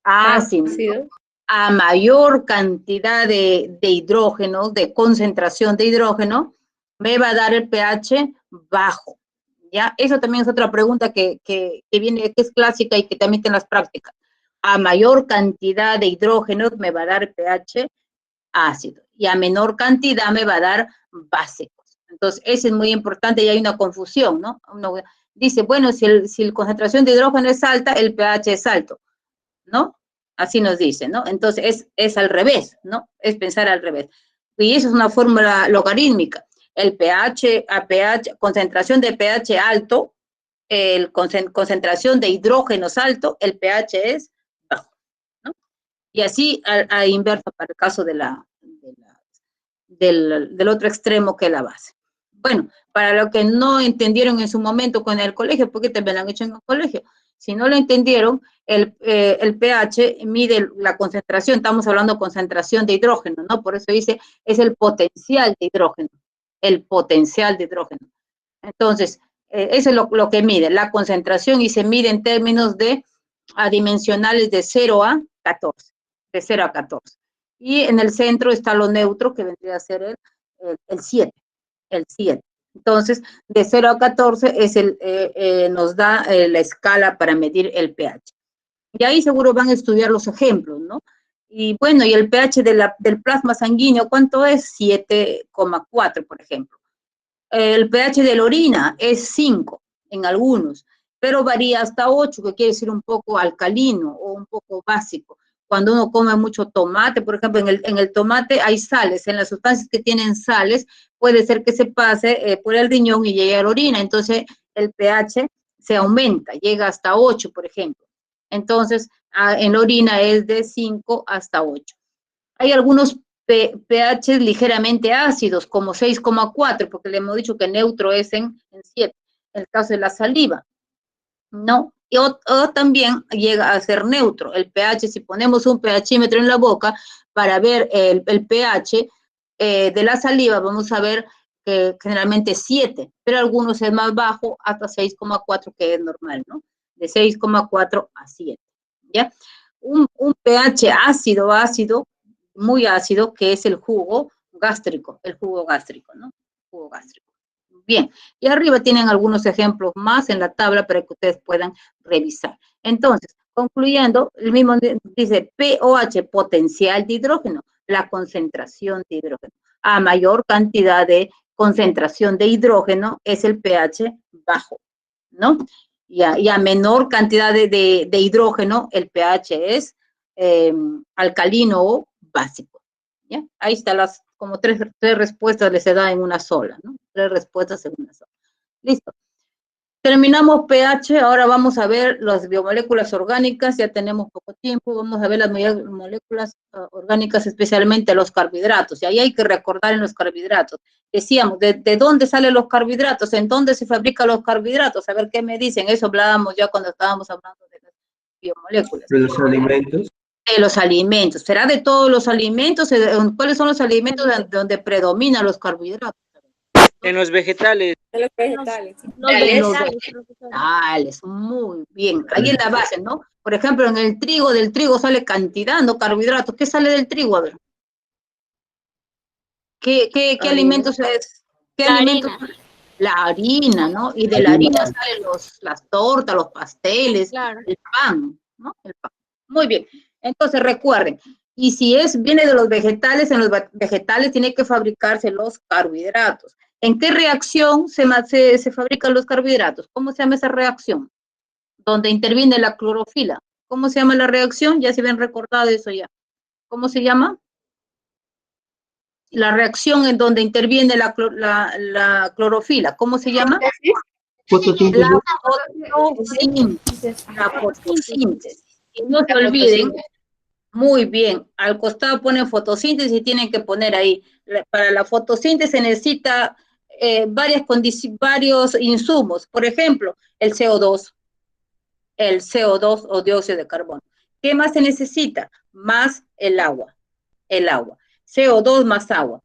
Ácido. A mayor cantidad de hidrógeno, de concentración de hidrógeno, me va a dar el pH bajo. ¿Ya? Eso también es otra pregunta que viene, que es clásica y que también está en las prácticas. A mayor cantidad de hidrógeno me va a dar pH ácido y a menor cantidad me va a dar básicos. Entonces, eso es muy importante y hay una confusión, ¿no? Uno dice, bueno, si la concentración de hidrógeno es alta, el pH es alto, ¿no? Así nos dice, ¿no? Entonces, es al revés, ¿no? Es pensar al revés. Y eso es una fórmula logarítmica. El pH a pH, concentración de pH alto, concentración de hidrógenos alto, el pH es bajo, ¿no? Y así a inverso para el caso del otro extremo que es la base. Bueno, para lo que no entendieron en su momento con el colegio, porque también lo han hecho en el colegio, si no lo entendieron, el pH mide la concentración, estamos hablando de concentración de hidrógeno, ¿no? Por eso dice, es el potencial de hidrógeno, el potencial de hidrógeno. Entonces, eso es lo que mide, la concentración, y se mide en términos de adimensionales de 0 a 14, de 0 a 14. Y en el centro está lo neutro, que vendría a ser el 7, el 7. Entonces, de 0 a 14 nos da la escala para medir el pH. Y ahí seguro van a estudiar los ejemplos, ¿no? Y bueno, y el pH del plasma sanguíneo, ¿cuánto es? 7,4, por ejemplo. El pH de la orina es 5 en algunos, pero varía hasta 8, que quiere decir un poco alcalino o un poco básico. Cuando uno come mucho tomate, por ejemplo, en el tomate hay sales, en las sustancias que tienen sales, puede ser que se pase por el riñón y llegue a la orina, entonces el pH se aumenta, llega hasta 8, por ejemplo. Entonces, en la orina es de 5 hasta 8. Hay algunos pH ligeramente ácidos, como 6,4, porque le hemos dicho que neutro es en 7, en el caso de la saliva, ¿no? O también llega a ser neutro. El pH, si ponemos un pHímetro en la boca para ver el pH de la saliva, vamos a ver que generalmente 7, pero algunos es más bajo, hasta 6,4, que es normal, ¿no? De 6,4 a 7, ¿ya? Un pH ácido, muy ácido, que es el jugo gástrico, ¿no? Jugo gástrico. Bien, y arriba tienen algunos ejemplos más en la tabla para que ustedes puedan revisar. Entonces, concluyendo, el mismo dice pOH, potencial de hidrógeno, la concentración de hidrógeno. A mayor cantidad de concentración de hidrógeno es el pH bajo, ¿no? Y a menor cantidad de hidrógeno, el pH es alcalino o básico. ¿Ya? Ahí están las, como tres respuestas les se da en una sola, ¿no? 3 respuestas en una sola. Listo. Terminamos pH, ahora vamos a ver las biomoléculas orgánicas, ya tenemos poco tiempo, vamos a ver las moléculas orgánicas, especialmente los carbohidratos, y ahí hay que recordar en los carbohidratos. Decíamos, ¿de dónde salen los carbohidratos? ¿En dónde se fabrican los carbohidratos? A ver qué me dicen, eso hablábamos ya cuando estábamos hablando de las biomoléculas.
De los alimentos.
De los alimentos, ¿será de todos los alimentos? ¿Cuáles son los alimentos donde predominan los carbohidratos?
En los vegetales.
De los vegetales.
Los vegetales, muy bien. Ahí en la base, ¿no? Por ejemplo, en el trigo, del trigo sale cantidad, ¿no? Carbohidratos. ¿Qué sale del trigo? A ver. ¿Qué alimentos es? ¿Qué alimentos? La harina, ¿no? Y de la harina salen las tortas, los pasteles, el pan, ¿no? El pan. Muy bien. Entonces, recuerden, y si viene de los vegetales, en los vegetales tiene que fabricarse los carbohidratos. ¿En qué reacción se fabrican los carbohidratos? ¿Cómo se llama esa reacción? Donde interviene la clorofila. ¿Cómo se llama la reacción? Ya se habían recordado eso ya. ¿Cómo se llama? La reacción en donde interviene la clorofila. ¿Cómo se llama?
Fotosíntesis.
La fotosíntesis. Y no se olviden, muy bien, al costado ponen fotosíntesis y tienen que poner ahí. Para la fotosíntesis se necesita varios insumos. Por ejemplo, el CO2 o dióxido de carbono. ¿Qué más se necesita? Más el agua. CO2 más agua.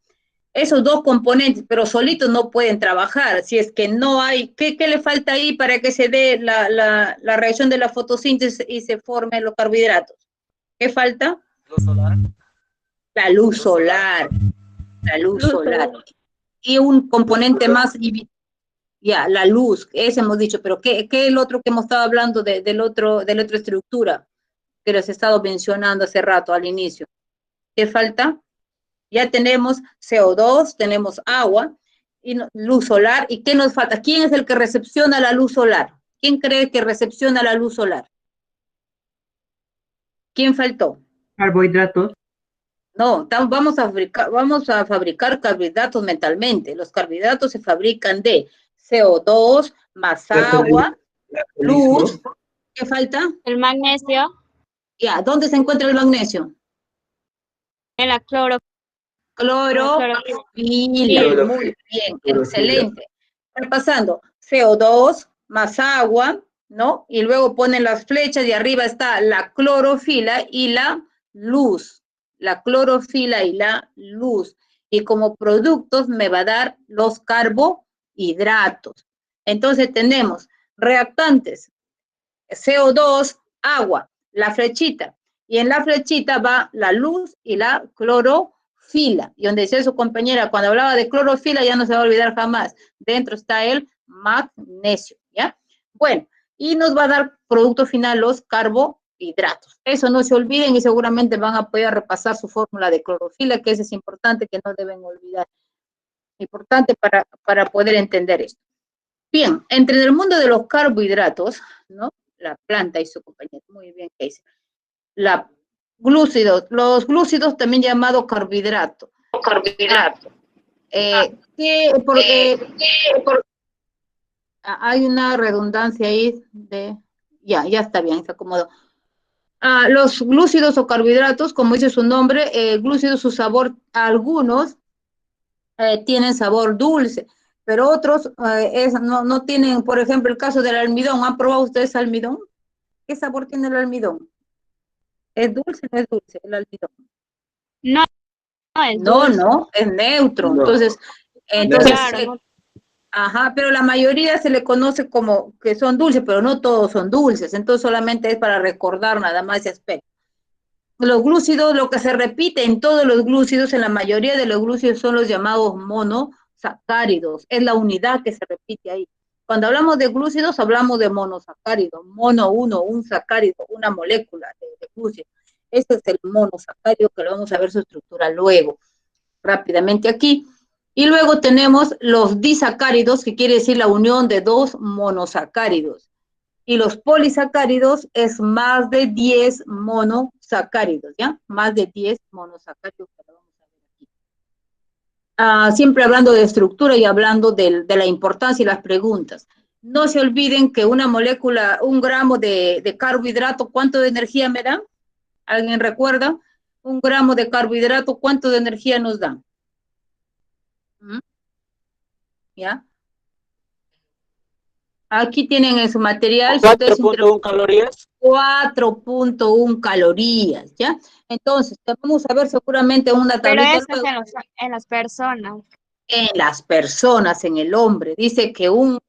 Esos dos componentes, pero solitos no pueden trabajar. Si es que no hay, ¿qué le falta ahí para que se dé la reacción de la fotosíntesis y se formen los carbohidratos? ¿Qué falta?
Luz solar.
La luz solar. La luz solar. Y un componente más, ya, la luz, ese hemos dicho, pero ¿qué es el otro que hemos estado hablando de la otra estructura que les he estado mencionando hace rato al inicio? ¿Qué falta? Ya tenemos CO2, tenemos agua, y luz solar. ¿Y qué nos falta? ¿Quién es el que recepciona la luz solar? ¿Quién cree que recepciona la luz solar? ¿Quién faltó?
Carbohidratos.
No, vamos a fabricar carbohidratos mentalmente. Los carbohidratos se fabrican de CO2 más agua, luz. ¿Qué falta?
El magnesio.
Ya, ¿dónde se encuentra el magnesio?
En la clorofila.
Clorofila, muy bien, excelente. Repasando, CO2 más agua, ¿no? Y luego ponen las flechas y arriba está la clorofila y la luz. La clorofila y la luz. Y como productos me va a dar los carbohidratos. Entonces tenemos reactantes, CO2, agua, la flechita. Y en la flechita va la luz y la clorofila. Y donde decía su compañera, cuando hablaba de clorofila, ya no se va a olvidar jamás. Dentro está el magnesio, ¿ya? Bueno, y nos va a dar producto final los carbohidratos. Eso no se olviden y seguramente van a poder repasar su fórmula de clorofila, que eso es importante, que no deben olvidar. Importante para poder entender esto. Bien, entre el mundo de los carbohidratos, ¿no? La planta y su compañera, muy bien, ¿qué dice? Los glúcidos también llamado carbohidrato. Hay una redundancia ahí ya está bien, se acomodó. Los glúcidos o carbohidratos, como dice su nombre, glúcidos, su sabor, algunos tienen sabor dulce, pero otros no tienen, por ejemplo, el caso del almidón. ¿Han probado ustedes almidón? ¿Qué sabor tiene el almidón? ¿Es dulce o no es dulce el almidón?
No es dulce.
No, es neutro.
No.
Entonces
Claro.
Ajá, pero la mayoría se le conoce como que son dulces, pero no todos son dulces. Entonces solamente es para recordar nada más ese aspecto. Los glúcidos, lo que se repite en todos los glúcidos, en la mayoría de los glúcidos son los llamados monosacáridos, es la unidad que se repite ahí. Cuando hablamos de glúcidos, hablamos de monosacárido, mono uno, un sacárido, una molécula de glúcido. Ese es el monosacárido que lo vamos a ver su estructura luego, rápidamente aquí. Y luego tenemos los disacáridos, que quiere decir la unión de dos monosacáridos. Y los polisacáridos es más de 10 monosacáridos, ¿ya? Más de 10 monosacáridos que lo vamos a ver aquí. Siempre hablando de estructura y hablando de la importancia y las preguntas. No se olviden que una molécula, 1 gramo de carbohidrato, ¿cuánto de energía me da? ¿Alguien recuerda? 1 gramo de carbohidrato, ¿cuánto de energía nos da? ¿Ya? Aquí tienen en su material.
4.1 calorías.
4.1 calorías, ¿ya? Entonces, vamos a ver seguramente una
Pero
tablita.
eso es en las personas.
En las personas, en el hombre. Dice que un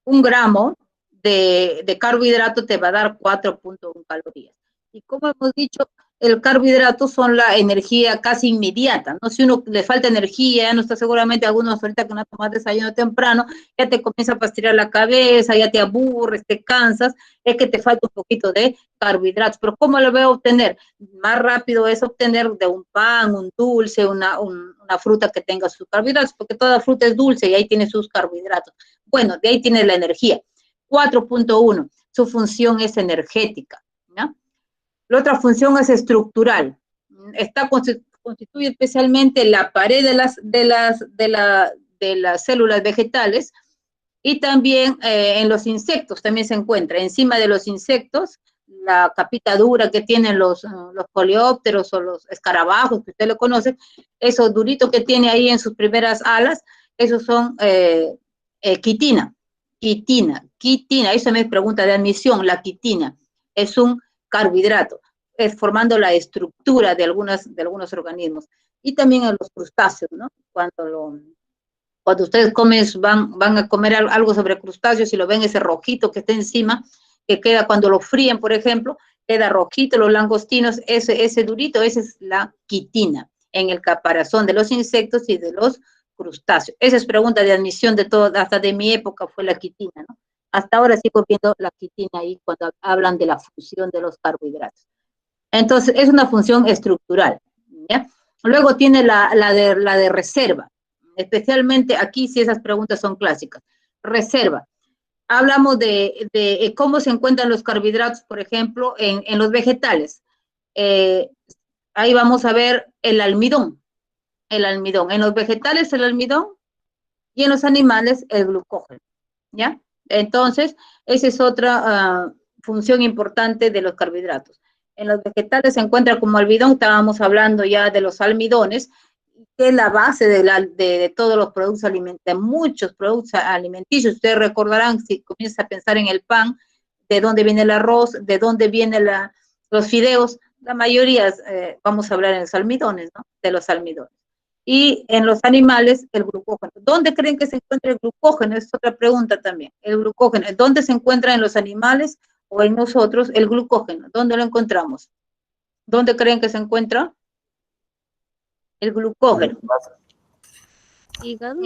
gramo de carbohidrato te va a dar 4.1 calorías. Y como hemos dicho, el carbohidrato son la energía casi inmediata, ¿no? Si uno le falta energía, ya no está seguramente algunos ahorita que no tomas desayuno temprano, ya te comienza a fastidiar la cabeza, ya te aburres, te cansas, es que te falta un poquito de carbohidratos. Pero ¿cómo lo voy a obtener? Más rápido es obtener de un pan, un dulce, una fruta que tenga sus carbohidratos, porque toda fruta es dulce y ahí tiene sus carbohidratos. Bueno, de ahí tiene la energía. 4.1, su función es energética, ¿no? La otra función es estructural. Constituye especialmente la pared de las células vegetales y también en los insectos también se encuentra. Encima de los insectos, la capita dura que tienen los coleópteros o los escarabajos, que usted lo conoce, eso durito que tiene ahí en sus primeras alas, esos son quitina. Eso me pregunta de admisión, la quitina. Es un carbohidrato, es formando la estructura de algunos organismos. Y también en los crustáceos, ¿no? Cuando ustedes van a comer algo sobre crustáceos y lo ven ese rojito que está encima, que queda cuando lo fríen, por ejemplo, queda rojito, los langostinos, ese durito, esa es la quitina en el caparazón de los insectos y de los crustáceos. Esa es pregunta de admisión de todo, hasta de mi época fue la quitina, ¿no? Hasta ahora sigo viendo la quitina ahí cuando hablan de la función de los carbohidratos. Entonces, es una función estructural, ¿ya? Luego tiene la de reserva, especialmente aquí sí esas preguntas son clásicas. Reserva. Hablamos de cómo se encuentran los carbohidratos, por ejemplo, en los vegetales. Ahí vamos a ver el almidón. En los vegetales el almidón y en los animales el glucógeno, ¿ya? Entonces, esa es otra función importante de los carbohidratos. En los vegetales se encuentra como almidón, estábamos hablando ya de los almidones, que es la base de todos los productos alimenticios, de muchos productos alimenticios. Ustedes recordarán, si comienzan a pensar en el pan, de dónde viene el arroz, de dónde vienen los fideos, la mayoría, vamos a hablar en los almidones, ¿no? De los almidones. Y en los animales, el glucógeno. ¿Dónde creen que se encuentra el glucógeno? Es otra pregunta también. El glucógeno, ¿dónde se encuentra en los animales o en nosotros el glucógeno? ¿Dónde lo encontramos? ¿Dónde creen que se encuentra el glucógeno?
Hígado.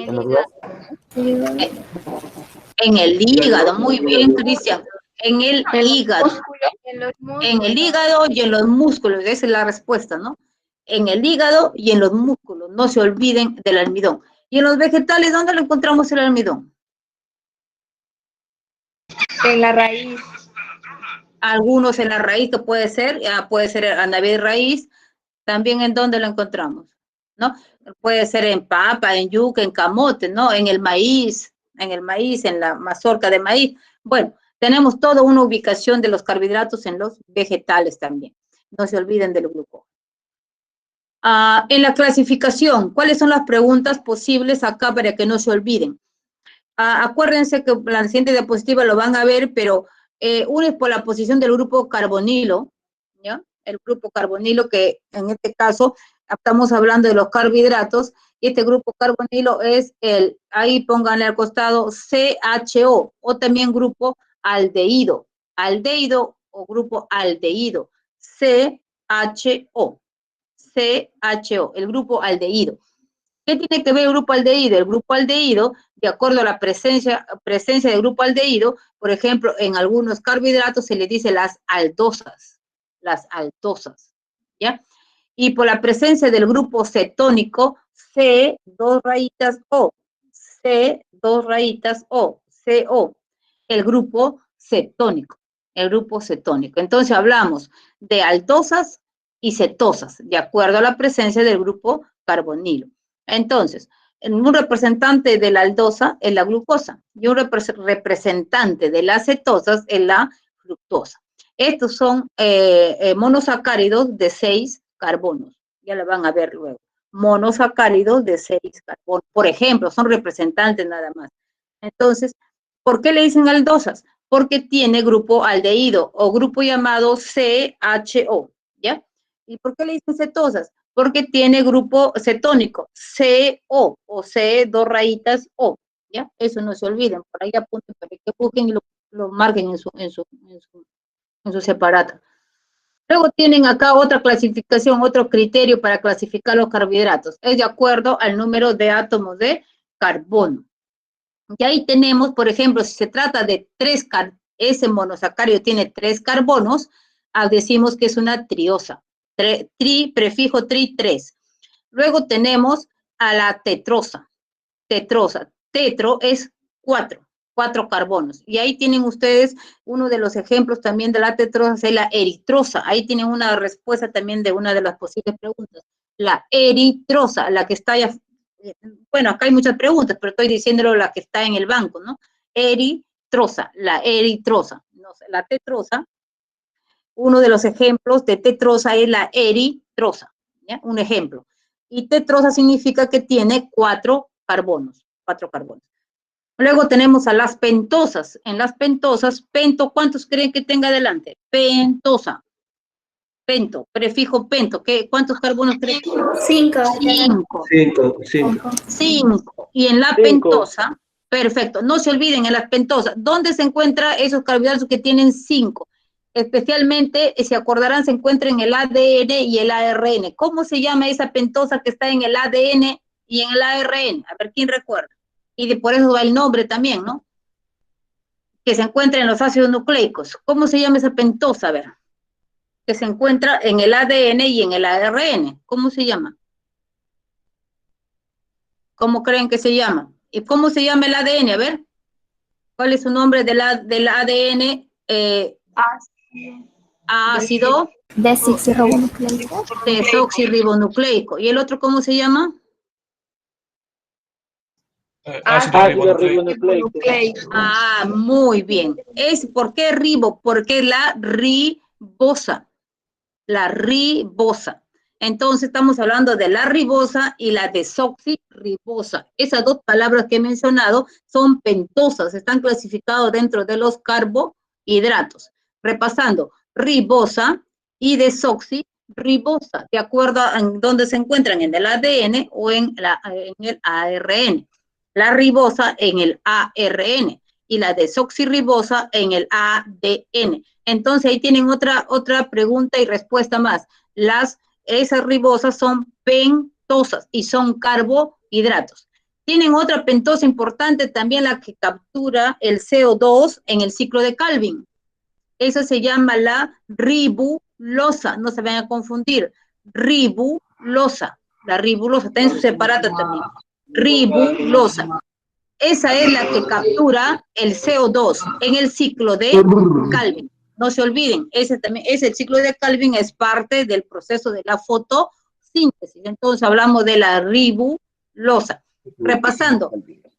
En el hígado, muy bien, Cristian. En el hígado. En el hígado y en los músculos, esa es la respuesta, ¿no? En el hígado y en los músculos, no se olviden del almidón. Y en los vegetales, ¿dónde lo encontramos el almidón?
En la raíz.
Algunos en la raíz, que puede ser anabel raíz, también en dónde lo encontramos, ¿no? Puede ser en papa, en yuca, en camote, ¿no? En el maíz, en la mazorca de maíz. Bueno, tenemos toda una ubicación de los carbohidratos en los vegetales también. No se olviden del glucógeno. En la clasificación, ¿cuáles son las preguntas posibles acá para que no se olviden? Acuérdense que la siguiente diapositiva lo van a ver, pero uno es por la posición del grupo carbonilo, ¿ya? El grupo carbonilo, que en este caso estamos hablando de los carbohidratos, y este grupo carbonilo es ahí pónganle al costado CHO, o también grupo aldehído o grupo aldehído, CHO, el grupo aldehído. ¿Qué tiene que ver el grupo aldehído? El grupo aldehído, de acuerdo a la presencia del grupo aldehído, por ejemplo, en algunos carbohidratos se le dice las aldosas, ¿ya? Y por la presencia del grupo cetónico, C, 2 rayitas O, C, 2 rayitas O, CO, el grupo cetónico, Entonces hablamos de aldosas y cetosas, de acuerdo a la presencia del grupo carbonilo. Entonces, un representante de la aldosa es la glucosa y un representante de las cetosas es la fructosa. Estos son monosacáridos de 6 carbonos, ya lo van a ver luego. Monosacáridos de 6 carbonos, por ejemplo, son representantes nada más. Entonces, ¿por qué le dicen aldosas? Porque tiene grupo aldehído o grupo llamado CHO, ¿ya? ¿Y por qué le dicen cetosas? Porque tiene grupo cetónico, CO o C, 2 rayitas O, ¿ya? Eso no se olviden, por ahí apunten para que busquen y lo marquen en su separata. Luego tienen acá otra clasificación, otro criterio para clasificar los carbohidratos. Es de acuerdo al número de átomos de carbono. Y ahí tenemos, por ejemplo, si se trata de ese monosacárido tiene 3 carbonos, decimos que es una triosa. Prefijo tri, 3. Luego tenemos a la tetrosa. Tetro es 4 carbonos. Y ahí tienen ustedes uno de los ejemplos también de la tetrosa, es la eritrosa. Ahí tienen una respuesta también de una de las posibles preguntas. La eritrosa, la que está allá. Bueno, acá hay muchas preguntas, pero estoy diciéndolo la que está en el banco, ¿no? Eritrosa, la eritrosa. No sé, la tetrosa, uno de los ejemplos de tetrosa es la eritrosa, ¿ya? Un ejemplo. Y tetrosa significa que tiene 4 carbonos. Luego tenemos a las pentosas. En las pentosas, pento, ¿cuántos creen que tenga adelante? Pentosa. Pento, prefijo pento. ¿Cuántos carbonos creen?
5.
5. Y en la pentosa, perfecto. No se olviden, en las pentosas, ¿dónde se encuentran esos carbohidratos que tienen 5? Especialmente, se acordarán, se encuentra en el ADN y el ARN. ¿Cómo se llama esa pentosa que está en el ADN y en el ARN? A ver, ¿quién recuerda? Y por eso va el nombre también, ¿no? Que se encuentra en los ácidos nucleicos. ¿Cómo se llama esa pentosa? A ver. Que se encuentra en el ADN y en el ARN. ¿Cómo se llama? ¿Cómo creen que se llama? ¿Y cómo se llama el ADN? A ver. ¿Cuál es su nombre del ADN? Ácido desoxirribonucleico. ¿Y el otro cómo se llama?
Ácido ribonucleico.
Ah, muy bien. ¿Por qué ribo? Porque la ribosa. Entonces estamos hablando de la ribosa y la desoxirribosa. Esas dos palabras que he mencionado son pentosas, están clasificados dentro de los carbohidratos. Repasando, ribosa y desoxirribosa, de acuerdo a dónde se encuentran, en el ADN o en el ARN. La ribosa en el ARN y la desoxirribosa en el ADN. Entonces ahí tienen otra pregunta y respuesta más. Esas ribosas son pentosas y son carbohidratos. Tienen otra pentosa importante también, la que captura el CO2 en el ciclo de Calvin. Esa se llama la ribulosa, no se vayan a confundir. Ribulosa, la ribulosa, está en su separata también. Ribulosa. Esa es la que captura el CO2 en el ciclo de Calvin. No se olviden, el ciclo de Calvin es parte del proceso de la fotosíntesis. Entonces hablamos de la ribulosa. Repasando,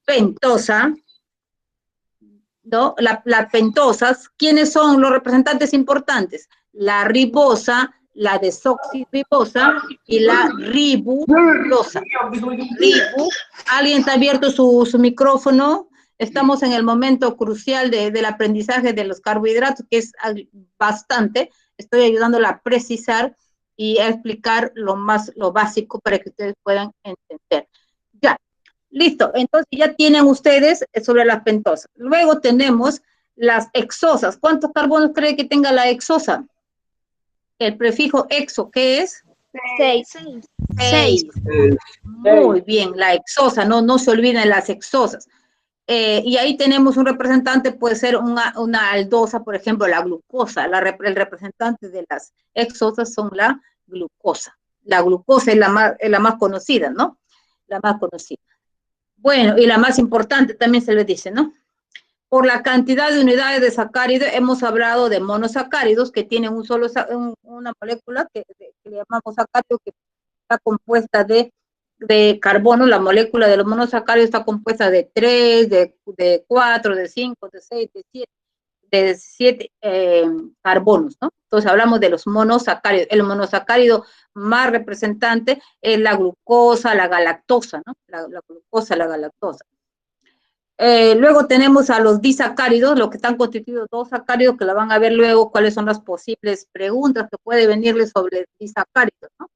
pentosa, ¿no? Las pentosas, ¿quiénes son los representantes importantes? La ribosa, la desoxirribosa y la ribulosa. ¿Alguien está abierto su micrófono? Estamos en el momento crucial del aprendizaje de los carbohidratos, que es bastante. Estoy ayudándola a precisar y a explicar lo básico para que ustedes puedan entender. Ya, listo. Entonces ya tienen ustedes sobre las pentosas. Luego tenemos las exosas. ¿Cuántos carbonos cree que tenga la exosa? El prefijo exo, ¿qué es?
6.
6.
Muy bien, la hexosa, no se olviden las hexosas. Y ahí tenemos un representante, puede ser una aldosa, por ejemplo, la glucosa. El representante de las hexosas son la glucosa. La glucosa es la más conocida, ¿no? La más conocida. Bueno, y la más importante también se le dice, ¿no? Por la cantidad de unidades de sacárido, hemos hablado de monosacáridos que tienen una molécula que le llamamos sacárido, que está compuesta de carbono. La molécula de los monosacáridos está compuesta de 3, de 4, de 5, de 6, de 7 carbonos, ¿no? Entonces hablamos de los monosacáridos. El monosacárido más representante es la glucosa, la galactosa, ¿no? La glucosa, la galactosa. Luego tenemos a los disacáridos, los que están constituidos dos sacáridos, que la van a ver luego cuáles son las posibles preguntas que puede venirles sobre disacáridos, ¿no?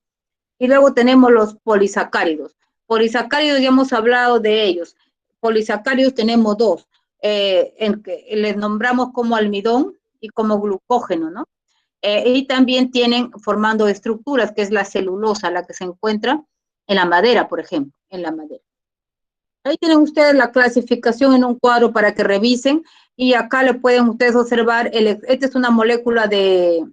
Y luego tenemos los polisacáridos. Polisacáridos ya hemos hablado de ellos. Polisacáridos tenemos dos, en que les nombramos como almidón y como glucógeno, ¿no? Y también tienen formando estructuras, que es la celulosa, la que se encuentra en la madera, por ejemplo, en la madera. Ahí tienen ustedes la clasificación en un cuadro para que revisen, y acá le pueden ustedes observar, esta es una molécula de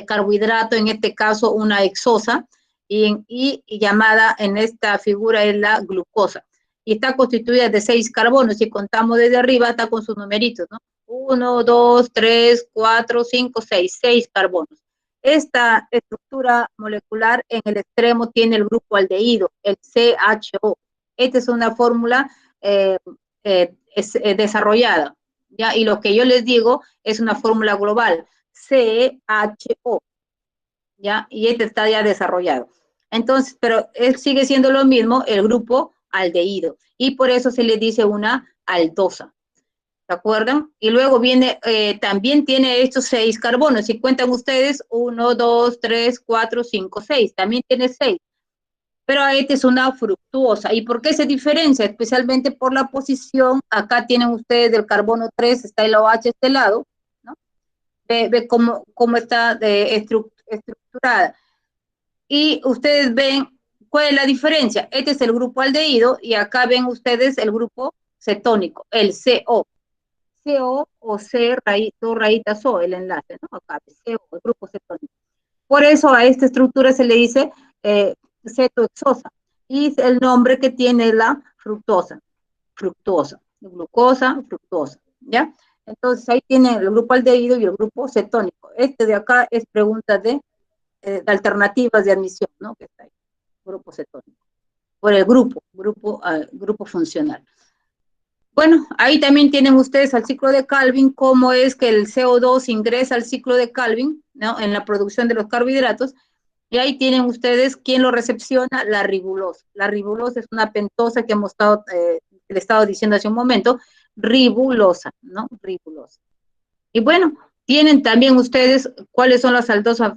carbohidrato, en este caso una hexosa, y llamada en esta figura es la glucosa, y está constituida de 6 carbonos. Si contamos desde arriba, está con sus numeritos, ¿no? 1, 2, 3, 4, 5, 6 carbonos. Esta estructura molecular en el extremo tiene el grupo aldehído, el CHO. Esta es una fórmula desarrollada, ¿ya? Y lo que yo les digo es una fórmula global, CHO, ¿ya? Y este está ya desarrollado. Entonces, pero él sigue siendo lo mismo, el grupo aldehído, y por eso se le dice una aldosa, ¿se acuerdan? Y luego viene, también tiene estos 6 carbonos. Si cuentan ustedes, 1, 2, 3, 4, 5, 6, también tiene 6. Pero esta es una fructuosa. ¿Y por qué se diferencia? Especialmente por la posición. Acá tienen ustedes del carbono 3, está el OH a este lado, ¿no? Ve cómo está estructurada. Y ustedes ven cuál es la diferencia. Este es el grupo aldehído, y acá ven ustedes el grupo cetónico, el CO. CO o C, dos rayitas O, el enlace, ¿no? Acá, CO, el grupo cetónico. Por eso a esta estructura se le dice cetohexosa, y el nombre que tiene la fructosa, glucosa, fructosa, ¿ya? Entonces ahí tienen el grupo aldehído y el grupo cetónico. Este de acá es pregunta de alternativas de admisión, ¿no? Que está ahí, grupo cetónico, por el grupo funcional. Bueno, ahí también tienen ustedes al ciclo de Calvin, cómo es que el CO2 ingresa al ciclo de Calvin, ¿no? En la producción de los carbohidratos. Y ahí tienen ustedes quién lo recepciona, la ribulosa. La ribulosa es una pentosa que le estaba diciendo hace un momento, ribulosa, ¿no? Ribulosa. Y bueno, tienen también ustedes cuáles son las aldosas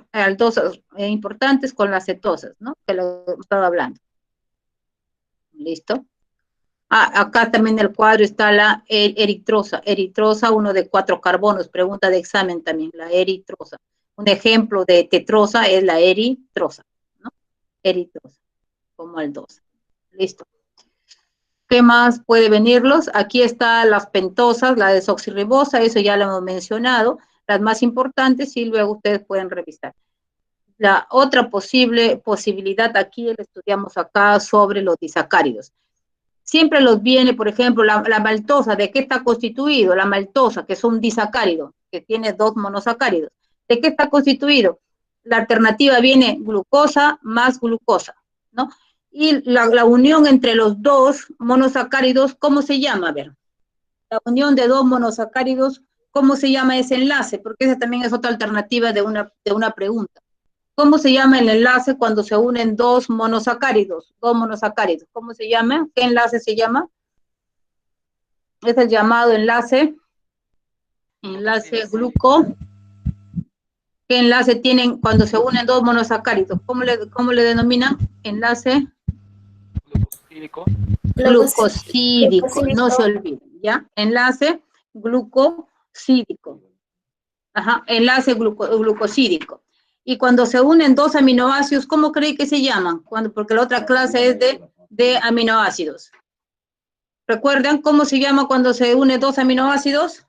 importantes con las cetosas, ¿no? Que lo estaba hablando. ¿Listo? Acá también en el cuadro está la eritrosa. Eritrosa, uno de 4 carbonos, pregunta de examen también, la eritrosa. Un ejemplo de tetrosa es la eritrosa, ¿no? Eritrosa, como aldosa. Listo. ¿Qué más puede venirlos? Aquí están las pentosas, la desoxirribosa, eso ya lo hemos mencionado. Las más importantes, y luego ustedes pueden revisar. La otra posibilidad aquí, la estudiamos acá sobre los disacáridos. Siempre los viene, por ejemplo, la maltosa, ¿de qué está constituido? La maltosa, que es un disacárido, que tiene 2 monosacáridos. ¿De qué está constituido? La alternativa viene glucosa más glucosa, ¿no? Y la unión entre los 2 monosacáridos, ¿cómo se llama? A ver, la unión de 2 monosacáridos, ¿cómo se llama ese enlace? Porque esa también es otra alternativa de una pregunta. ¿Cómo se llama el enlace cuando se unen 2 monosacáridos? 2 monosacáridos. ¿Cómo se llama? ¿Qué enlace se llama? Es el llamado enlace gluco. ¿Qué enlace tienen cuando se unen 2 monosacáridos? ¿Cómo le denominan? Enlace glucosídico. No se olviden, ¿ya? Enlace glucosídico. Ajá, enlace glucosídico. Y cuando se unen dos aminoácidos, ¿cómo cree que se llaman? Porque la otra clase es de aminoácidos. ¿Recuerdan cómo se llama cuando se unen dos aminoácidos?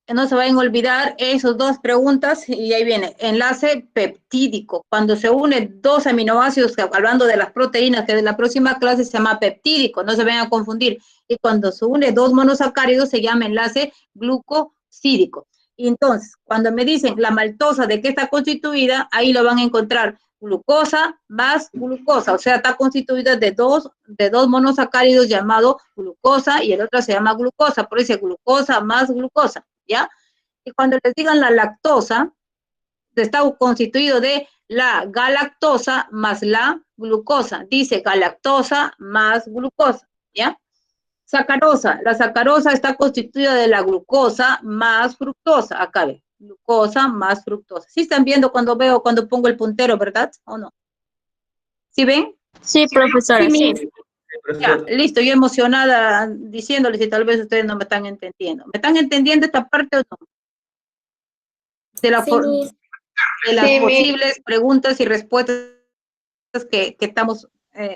No se vayan a olvidar esas dos preguntas y ahí viene, enlace peptídico. Cuando se unen dos aminoácidos, hablando de las proteínas, que de la próxima clase se llama peptídico, no se vayan a confundir. Y cuando se unen dos monosacáridos se llama enlace glucosídico. Y entonces, cuando me dicen la maltosa de qué está constituida, ahí lo van a encontrar glucosa más glucosa, o sea, está constituida de dos monosacáridos llamados glucosa y el otro se llama glucosa, por eso dice glucosa más glucosa, ¿ya? Y cuando les digan la lactosa, está constituido de la galactosa más la glucosa, dice galactosa más glucosa, ¿ya? Sacarosa, la sacarosa está constituida de la glucosa más fructosa, acá ve, glucosa más fructosa. ¿Sí están viendo cuando pongo el puntero, verdad? ¿O no? ¿Sí ven?
Sí, profesora, sí.
Ya, listo, yo emocionada diciéndoles y tal vez ustedes no me están entendiendo. ¿Me están entendiendo esta parte o no? De las posibles preguntas y respuestas que estamos